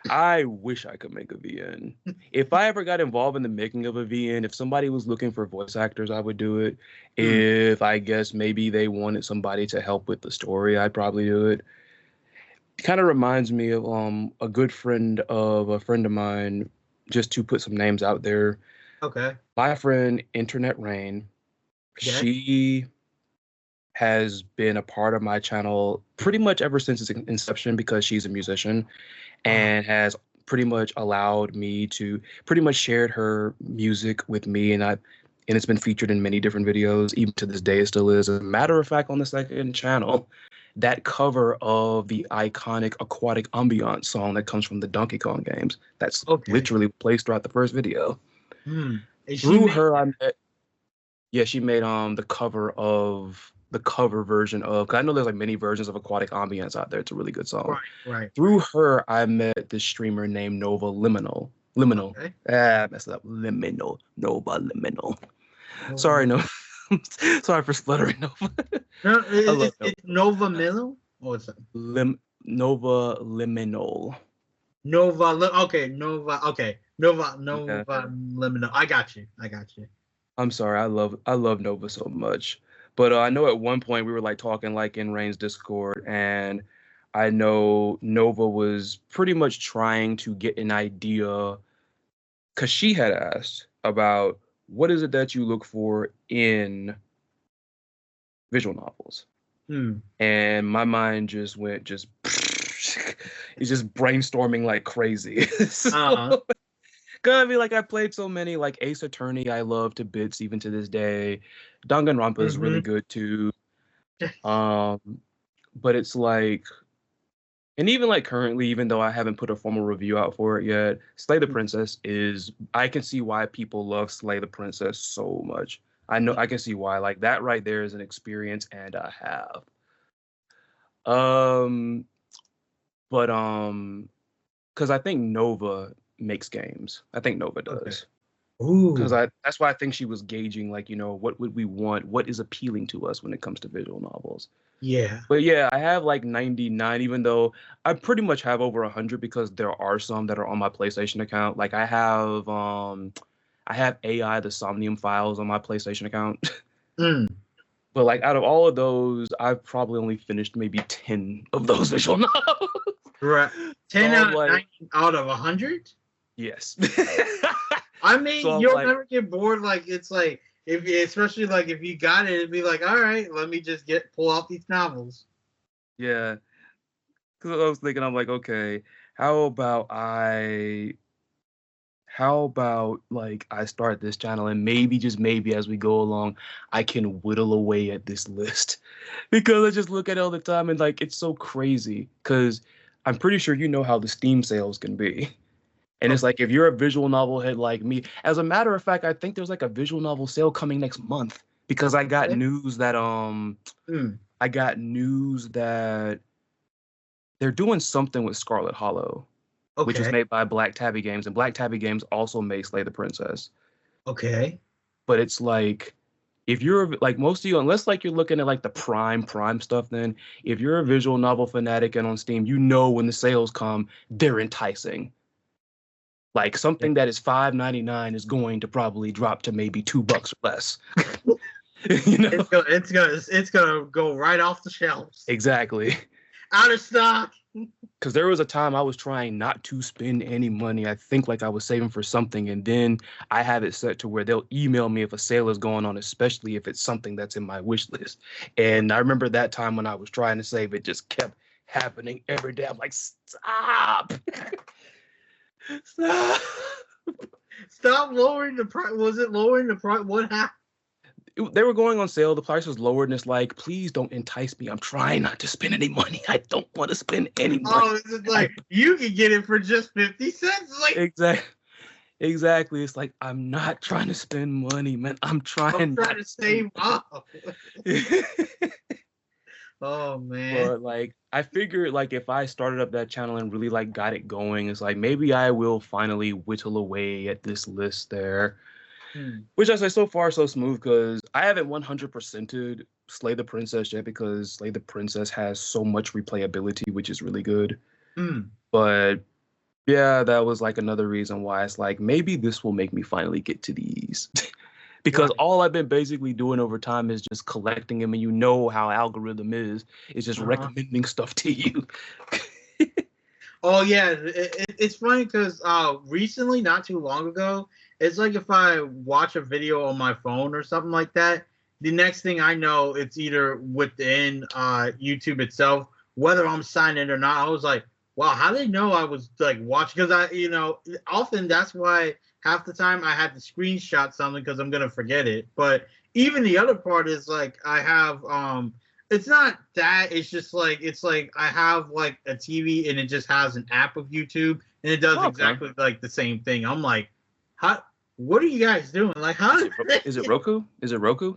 I wish I could make a VN. If I ever got involved in the making of a VN, if somebody was looking for voice actors, I would do it. If I guess maybe they wanted somebody to help with the story, I'd probably do it. It kind of reminds me of a good friend of a friend of mine, just to put some names out there. Okay. My friend Internet Rain, she has been a part of my channel pretty much ever since its inception because she's a musician and has pretty much allowed me to pretty much shared her music with me, and it's been featured in many different videos. Even to this day, it still is. As a matter of fact, on the second channel, that cover of the iconic Aquatic Ambiance song that comes from the Donkey Kong games, that's literally placed throughout the first video. Through her, I met. Yeah, she made the cover version of, cause I know there's like many versions of Aquatic Ambience out there. It's a really good song. Right. Through her, I met this streamer named Nova Liminal. Messed up. Nova Liminal. Sorry, no. Sorry for spluttering, Nova. No, it's Nova Liminal? Or what's that? Nova Liminal. Nova Liminal. I got you. I'm sorry. I love Nova so much. But I know at one point we were like talking like in Rain's Discord, and I know Nova was pretty much trying to get an idea, because she had asked about what is it that you look for in visual novels. And my mind just went it's just brainstorming like crazy. I mean, like I played so many, like Ace Attorney, I love to bits even to this day. Danganronpa is really good too. But it's like, and even like currently, even though I haven't put a formal review out for it yet, Slay the Princess I can see why people love Slay the Princess so much. I can see why. Like that right there is an experience and a half. Because I think Nova makes games. I think Nova does. Because that's why I think she was gauging, like, what would we want? What is appealing to us when it comes to visual novels? Yeah. But yeah, I have like 99, even though I pretty much have over 100 because there are some that are on my PlayStation account. Like I have AI the Somnium files on my PlayStation account. But like out of all of those, I've probably only finished maybe 10 of those visual novels. Right. 10 out of 100? Yes. I mean, so you'll never get bored. Like it's like especially like if you got it, it'd be like, all right, let me just pull out these novels. Yeah. Because I was thinking, I'm like, okay, how about like I start this channel and maybe, just maybe as we go along, I can whittle away at this list. Because I just look at it all the time and like it's so crazy. Because I'm pretty sure you know how the Steam sales can be. And it's like, if you're a visual novel head like me, as a matter of fact, I think there's like a visual novel sale coming next month, because I got news that they're doing something with Scarlet Hollow, which was made by Black Tabby Games, and Black Tabby Games also made Slay the Princess. Okay. But it's like, if you're like most of you, unless like you're looking at like the prime stuff, then if you're a visual novel fanatic and on Steam, when the sales come, they're enticing. Like something that is $5.99 is going to probably drop to maybe $2 or less. It's gonna go right off the shelves. Exactly. Out of stock. Because there was a time I was trying not to spend any money. I think like I was saving for something, and then I have it set to where they'll email me if a sale is going on, especially if it's something that's in my wish list. And I remember that time when I was trying to save, it just kept happening every day. I'm like, stop. Stop lowering the price. Was it lowering the price? What happened? they were going on sale. The price was lowered, and it's like, please don't entice me. I'm trying not to spend any money. I don't want to spend any money. Oh, it's like you can get it for just 50 cents. Like exactly. It's like I'm not trying to spend money, man. I'm trying to save up. Oh man. But like I figured like if I started up that channel and really like got it going, it's like maybe I will finally whittle away at this list there. Which I say so far so smooth because I haven't 100%ed Slay the Princess yet because Slay the Princess has so much replayability, which is really good. But yeah, that was like another reason why it's like maybe this will make me finally get to these. Because all I've been basically doing over time is just collecting them, and you know how algorithm is. It's just recommending stuff to you. Oh yeah, it's funny because recently, not too long ago, it's like if I watch a video on my phone or something like that, the next thing I know, it's either within YouTube itself, whether I'm signed in or not. I was like, wow, how did they know I was like watching? Because often that's why half the time I have to screenshot something because I'm gonna forget it. But even the other part is like I have it's not that, it's just like I have like a TV and it just has an app of YouTube and it does exactly like the same thing. I'm like, what are you guys doing? Like, how is it Roku? Is it Roku?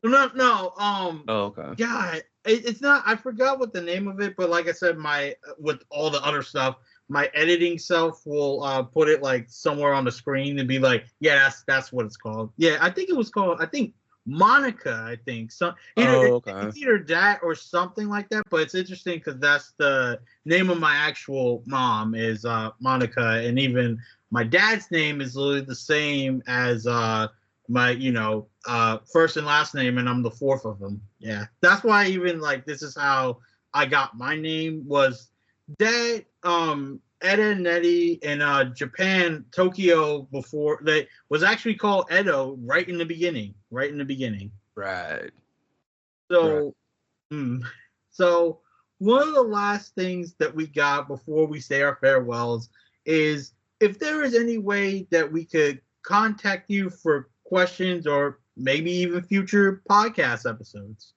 No. Oh, okay. Yeah, it's not. I forgot what the name of it, but like I said, with all the other stuff, my editing self will put it like somewhere on the screen and be like, yeah, that's what it's called. Yeah, I think it was called. I think Monica. I think so. It's either that or something like that. But it's interesting because that's the name of my actual mom is Monica, and even my dad's name is literally the same as my first and last name, and I'm the fourth of them. Yeah, that's why even like this is how I got my name. Was that Eda and Eddie in Japan, Tokyo, before they was actually called Edo right in the beginning. Right. So so one of the last things that we got before we say our farewells is if there is any way that we could contact you for questions or maybe even future podcast episodes.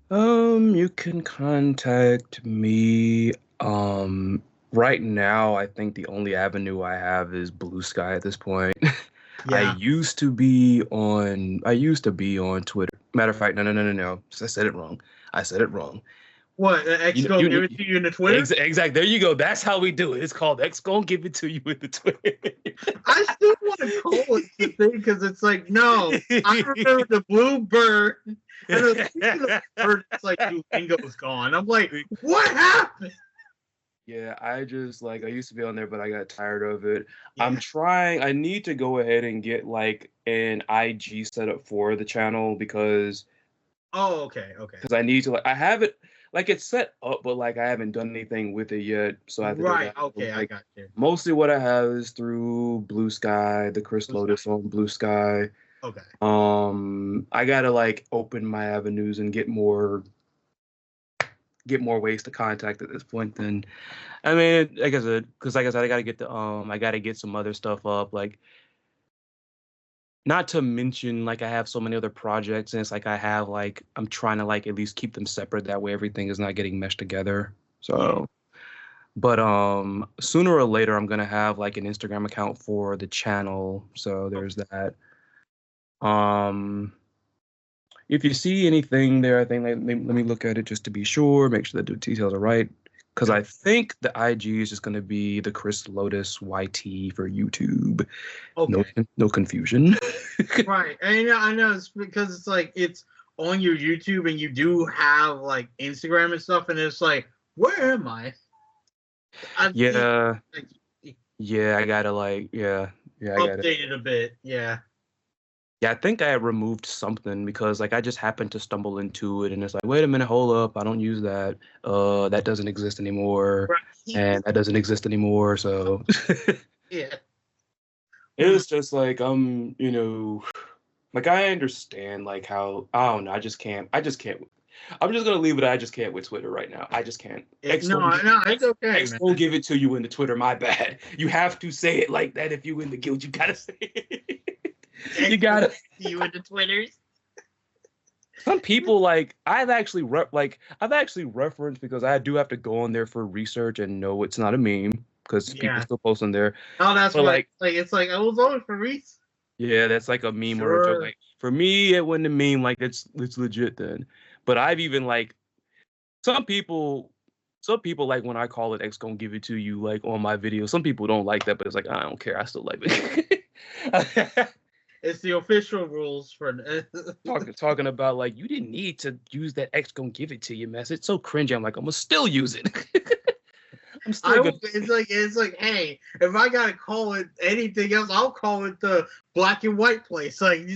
You can contact me. Right now, I think the only avenue I have is Bluesky at this point. Yeah. I used to be on Twitter. Matter of fact, no. I said it wrong. What? X gonna give it to you in the Twitter? Exactly. There you go. That's how we do it. It's called X gonna give it to you in the Twitter. I still want to call it the thing because it's like, no, I remember the blue bird. And the bird, it's like, Duolingo's gone. I'm like, what happened? Yeah, I used to be on there, but I got tired of it. Yeah. I need to go ahead and get like an IG set up for the channel because. Oh, okay. Because I need to I have it. Like it's set up, but like I haven't done anything with it yet, so I have to do that. Okay, I got you. Mostly what I have is through Bluesky, the Chris Lotus on Bluesky. Okay. I gotta like open my avenues and get more ways to contact at this point. Then, I mean, like I said, I gotta get I gotta get some other stuff up, like. Not to mention, like, I have so many other projects, and it's like I'm trying to like at least keep them separate. That way, everything is not getting meshed together. So, but sooner or later, I'm gonna have like an Instagram account for the channel. So there's that. If you see anything there, I think let me look at it just to be sure, make sure the details are right. Because I think the IG is just going to be the Chris Lotus YT for YouTube. Okay. No confusion. Right. And I know it's because it's like it's on your YouTube and you do have like Instagram and stuff. And it's like, where am I? I got to like, I got to update it a bit. Yeah. Yeah, I think I removed something because like I just happened to stumble into it and it's like, wait a minute, hold up, I don't use that. That doesn't exist anymore. Right. And that doesn't exist anymore. So yeah. It was just like like I understand like how I don't know, I just can't. I'm just gonna leave it. I just can't with Twitter right now. I just can't. No, it's okay. X will give it to you in the Twitter. My bad. You have to say it like that if you in the guild. You gotta say it. You gotta. You and the Twitters. Some people like I've actually referenced because I do have to go on there for research and know it's not a meme because people still post on there. Oh, that's but right. It's like I was on for research. Yeah, that's like a meme or a joke. Like for me, it wasn't a meme. Like it's legit then. But I've even like some people like when I call it X gonna give it to you like on my video. Some people don't like that, but it's like I don't care. I still like it. It's the official rules for talking about like you didn't need to use that X gonna give it to you mess. It's so cringy. I'm like I'm gonna still use it. I'm still gonna... It's like hey, if I gotta call it anything else, I'll call it the black and white place. Like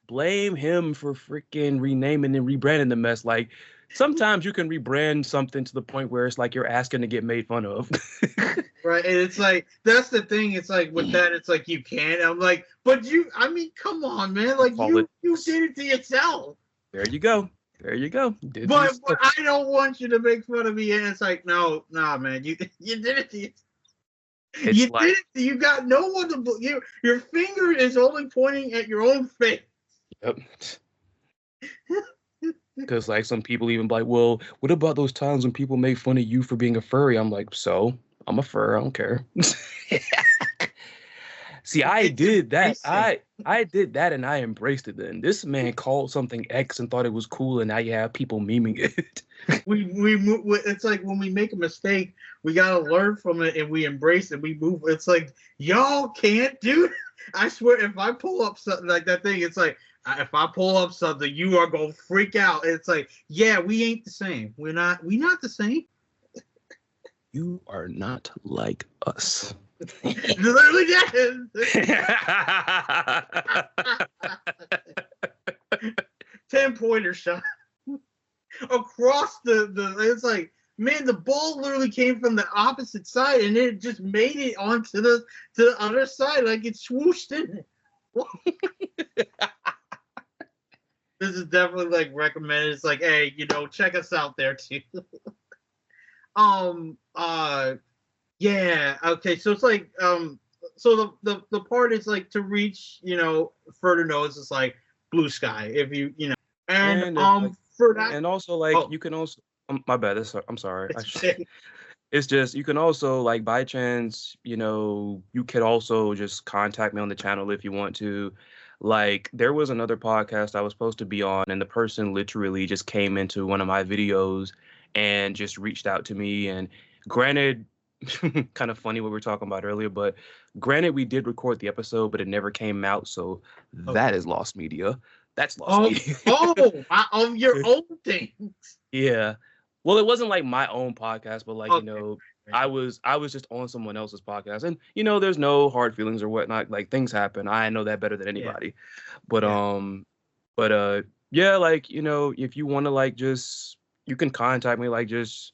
blame him for freaking renaming and rebranding the mess. Like sometimes you can rebrand something to the point where it's like you're asking to get made fun of. Right, and it's like that's the thing. It's like with that, it's like you can't. I'm like, but I mean, come on, man. Like you did it to yourself. There you go. But I don't want you to make fun of me. And it's like, no, nah, man. You did it to yourself. You did it. You got no one to. Your finger is only pointing at your own face. Yep. Because like some people even be like, well, what about those times when people make fun of you for being a furry? I'm like, so I'm a fur. I don't care. See, I did that. I did that and I embraced it then. This man called something X and thought it was cool, and now you have people memeing it. It's like when we make a mistake, we gotta learn from it and we embrace it. We move. It's like y'all can't do it. I swear, if I pull up something like that thing, it's like if I pull up something, you are gonna freak out. It's like, yeah, we ain't the same. We're not the same. You are not like us. Literally that. 10-pointer shot across the. It's like, man, the ball literally came from the opposite side and it just made it onto the other side, like it swooshed in it. This is definitely like recommended. It's like, hey, check us out there too. Yeah, okay, so it's like so the part is like to reach further nodes is like Bluesky if and for that, and also like you can also my bad, I'm sorry, it's just you can also like by chance you could also just contact me on the channel if you want to. Like there was another podcast I was supposed to be on and the person literally just came into one of my videos and just reached out to me, and granted kind of funny what we were talking about earlier, but granted we did record the episode but it never came out, so that is lost media. That's lost media. Of your own things. Yeah, well it wasn't like my own podcast, but like I was just on someone else's podcast, and there's no hard feelings or whatnot. Like things happen. I know that better than anybody. But yeah, like if you want to like just you can contact me like just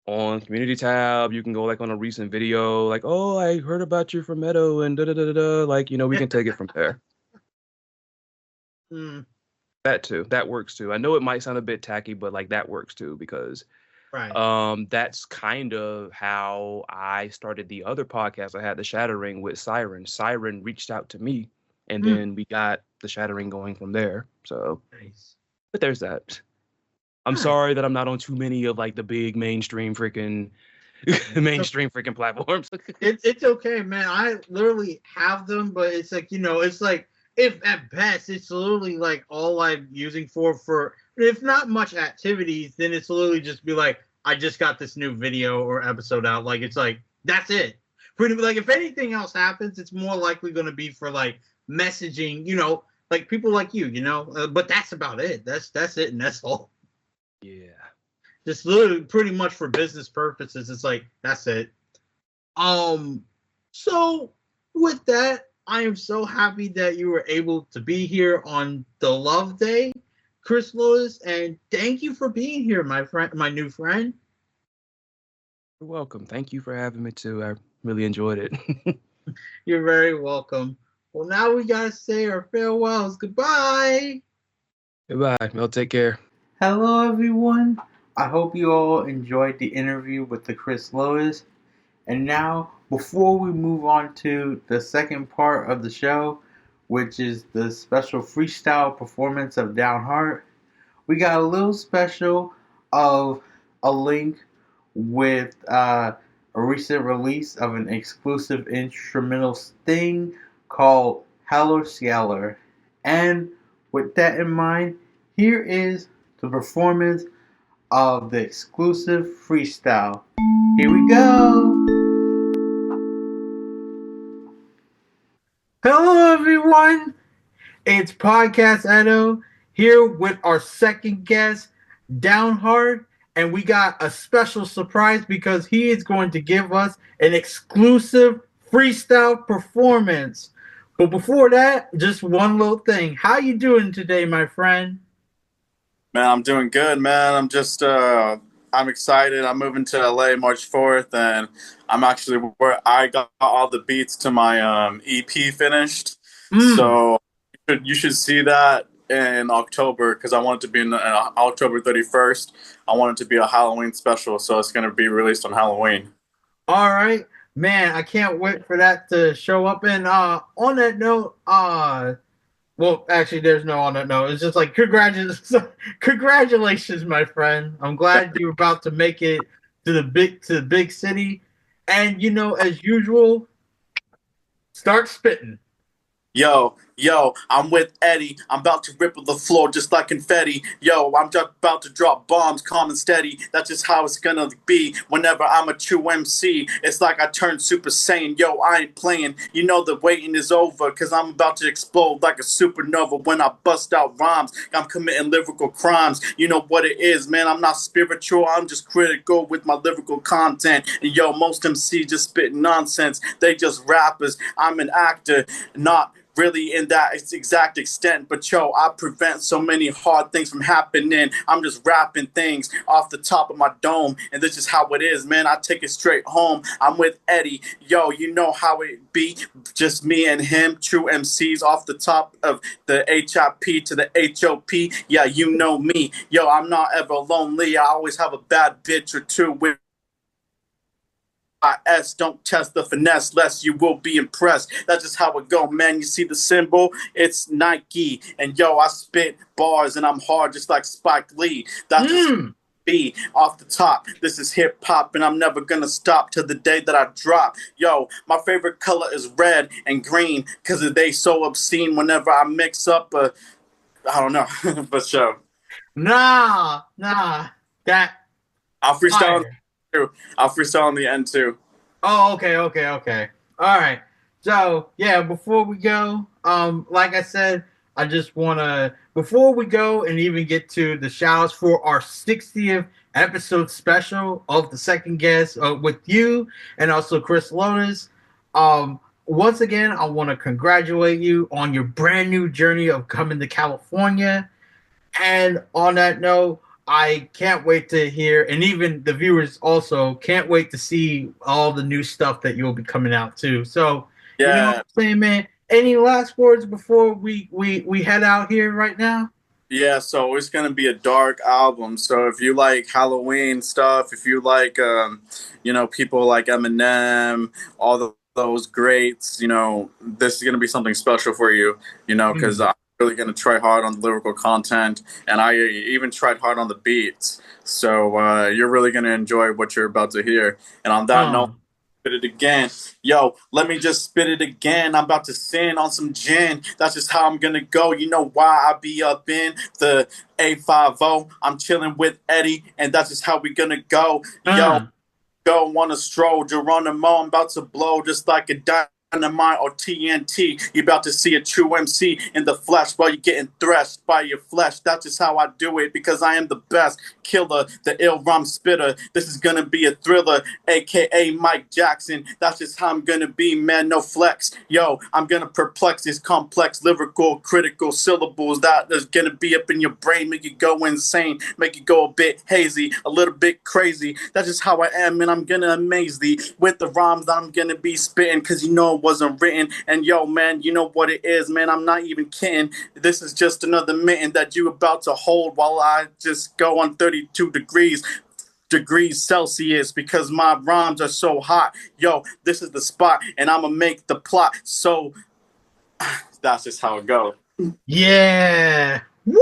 on community tab. You can go like on a recent video like, oh, I heard about you from Edo and da. Like we can take it from there. That too. That works too. I know it might sound a bit tacky, but like that works too because that's kind of how I started the other podcast I had, the Shattering with Siren. Siren reached out to me and then we got the Shattering going from there. So nice. But there's that. I'm sorry that I'm not on too many of like the big mainstream freaking platforms. It's okay, man. I literally have them, but it's like it's like if at best it's literally like all I'm using for if not much activities, then it's literally just be like I just got this new video or episode out. Like it's like that's it. Pretty like if anything else happens, it's more likely going to be for like messaging, like people like you, but that's about it. That's it, and that's all. Yeah. Just literally pretty much for business purposes. It's like, that's it. So with that, I am so happy that you were able to be here on the Love Day, Chris Lotus, and thank you for being here, my friend, my new friend. You're welcome. Thank you for having me too. I really enjoyed it. You're very welcome. Well, now we gotta say our farewells. Goodbye. Goodbye. Y'all take care. Hello, everyone. I hope you all enjoyed the interview with the Chris Lotus. And now, before we move on to the second part of the show, which is the special freestyle performance of Downheart. We got a little special of a link with a recent release of an exclusive instrumental sting called Helter Skelter. And with that in mind, here is the performance of the exclusive freestyle. Here we go! Hello everyone! It's Podcast Edo here with our second guest, Downheart, and we got a special surprise because he is going to give us an exclusive freestyle performance. But before that, just one little thing. How you doing today, my friend? Man, I'm doing good, man. I'm excited. I'm moving to LA March 4th, and I'm actually where I got all the beats to my EP finished. So you should see that in October because I want it to be in October 31st. I want it to be a Halloween special, so it's going to be released on Halloween. All right. Man, I can't wait for that to show up. And on that note, well, actually, there's no on that note. It's just like congratulations, my friend. I'm glad you're about to make it to the big city. And as usual, start spitting. Yo, I'm with Eddie. I'm about to ripple the floor just like confetti. Yo, I'm just about to drop bombs, calm and steady. That's just how it's gonna be whenever I'm a true MC. It's like I turned Super Saiyan. Yo, I ain't playing. You know the waiting is over, cause I'm about to explode like a supernova when I bust out rhymes. I'm committing lyrical crimes. You know what it is, man. I'm not spiritual. I'm just critical with my lyrical content. And yo, most MC just spit nonsense. They just rappers. I'm an actor, not really in that exact extent, but yo, I prevent so many hard things from happening. I'm just rapping things off the top of my dome, and this is how it is, man. I take it straight home. I'm with Eddie. Yo, you know how it be, just me and him, true MCs off the top of the HIP to the HOP. Yeah, you know me. Yo, I'm not ever lonely. I always have a bad bitch or two with don't test the finesse, lest you will be impressed. That's just how it go, man. You see the symbol? It's Nike. And yo, I spit bars and I'm hard just like Spike Lee. That's just be off the top. This is hip hop and I'm never gonna stop till the day that I drop. Yo, my favorite color is red and green because they so obscene whenever I mix up I don't know, but sure. Nah. That I'll freestyle. I'll freestyle on the end too. Oh, okay. All right. So yeah, before we go, like I said, I just wanna before we go and even get to the shoutouts for our 60th episode special of the second guest with you and also Chris Lotus. Once again, I want to congratulate you on your brand new journey of coming to California. And on that note, I can't wait to hear, and even the viewers also can't wait to see all the new stuff that you'll be coming out too. So, yeah. You know what I'm saying, man? Any last words before we head out here right now? Yeah, so it's gonna be a dark album. So if you like Halloween stuff, if you like, people like Eminem, all those greats, this is gonna be something special for you, because I'm really gonna try hard on the lyrical content, and I even tried hard on the beats. So you're really gonna enjoy what you're about to hear. And on that note, spit it again. Yo, let me just spit it again. I'm about to sin on some gin. That's just how I'm gonna go. You know why I be up in the A50. I'm chilling with Eddie, and that's just how we gonna go. Yo, go on a stroll. Geronimo, I'm about to blow just like a dynamite or TNT. You're about to see a true MC in the flesh while you're getting threshed by your flesh. That's just how I do it because I am the best killer, the ill rhyme spitter. This is gonna be a thriller, aka Mike Jackson. That's just how I'm gonna be, man. No flex. Yo, I'm gonna perplex these complex, lyrical, critical syllables that is gonna be up in your brain, make you go insane, make you go a bit hazy, a little bit crazy. That's just how I am, and I'm gonna amaze thee with the rhymes that I'm gonna be spitting, cause you know it wasn't written. And yo, man, you know what it is, man. I'm not even kidding. This is just another mitten that you about to hold while I just go on 32 degrees Celsius because my rhymes are so hot. Yo, this is the spot, and I'ma make the plot so that's just how it goes. Yeah. Woo!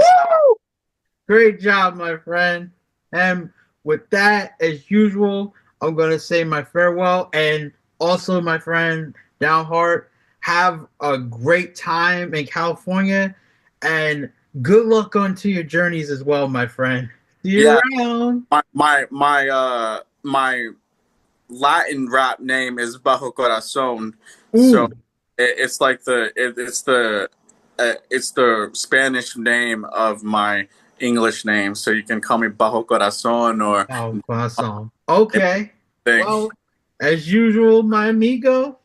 Great job, my friend. And with that, as usual, I'm going to say my farewell. And also, my friend Downheart, have a great time in California. And good luck onto your journeys as well, my friend. See you around. My Latin rap name is Bajo Corazon. Ooh. So it's like it's the Spanish name of my English name. So you can call me Bajo Corazon or Oh, awesome. Okay. thing. Well, as usual, my amigo,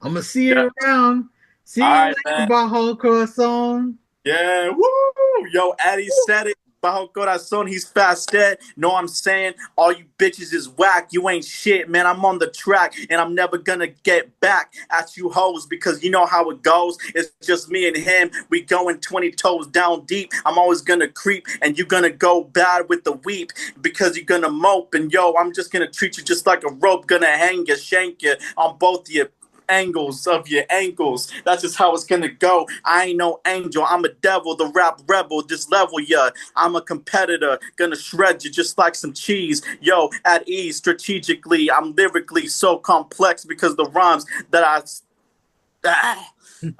I'm going to see you around. See you later, Bajo Corazon. Yeah, woo! Yo, Eddie said it. Bajo Corazon, he's fast dead. Know what I'm saying? All you bitches is whack. You ain't shit, man. I'm on the track, and I'm never gonna get back at you hoes because you know how it goes. It's just me and him. We going 20 toes down deep. I'm always gonna creep, and you're gonna go bad with the weep because you're gonna mope. And yo, I'm just gonna treat you just like a rope. Gonna hang you, shank you on both your angles of your ankles. That's just how it's gonna go. I ain't no angel. I'm a devil, the rap rebel. Just level ya. I'm a competitor. Gonna shred you just like some cheese. Yo, at ease strategically. I'm lyrically so complex because the rhymes that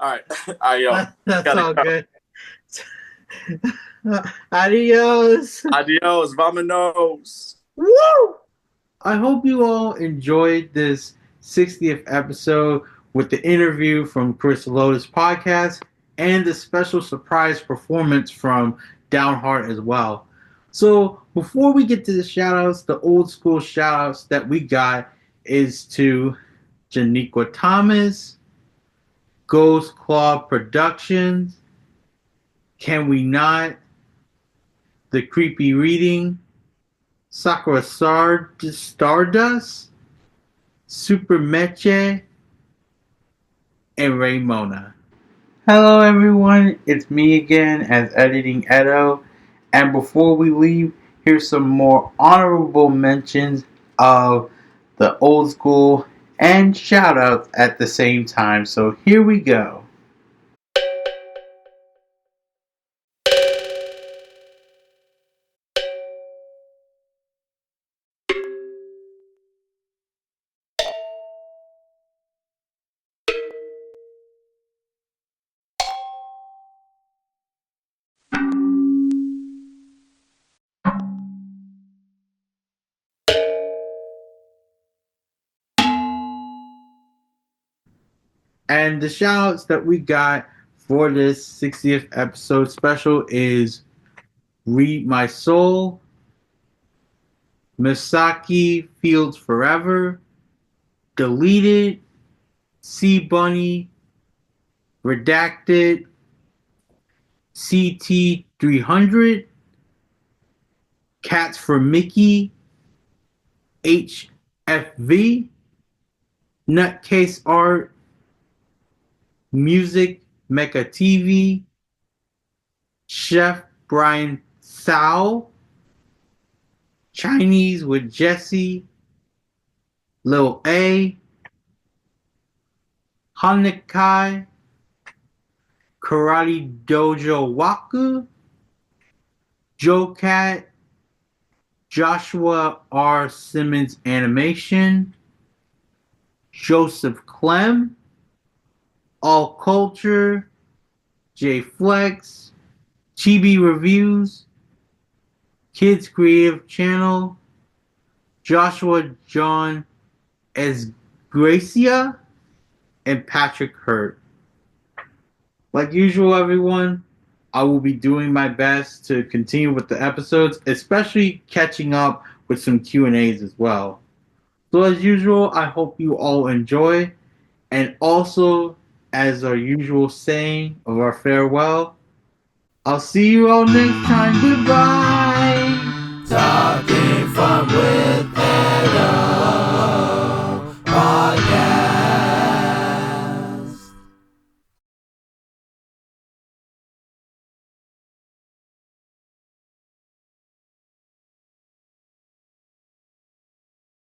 all right, yo. That's all good. Adios. Adios. Vamonos. Woo! I hope you all enjoyed this 60th episode with the interview from Chris Lotus podcast and the special surprise performance from Downheart as well. So before we get to the shoutouts, the old school shoutouts that we got is to Janiqua Thomas, Ghost Claw Productions, Can We Not, The Creepy Reading, Sakura Stardust, Super Meche, and Raymona. Hello everyone, it's me again as Editing Edo, and before we leave, here's some more honorable mentions of the old school and shoutouts at the same time, so here we go. And the shoutouts that we got for this 60th episode special is Read My Soul, Misaki Fields Forever, Deleted, Sea Bunny, Redacted, CT300, Cats for Mickey, HFV, Nutcase Art, Music Mecha TV, Chef Brian Sao, Chinese with Jesse, Lil A, Hanakai, Karate Dojo Waku, Joe Cat, Joshua R. Simmons Animation, Joseph Clem, All Culture, J Flex, Chibi Reviews, Kids Creative Channel, Joshua John Esgracia, and Patrick Hurt. Like usual, everyone, I will be doing my best to continue with the episodes, especially catching up with some Q&As as well. So as usual, I hope you all enjoy. And also, as our usual saying of our farewell, I'll see you all next time. Goodbye!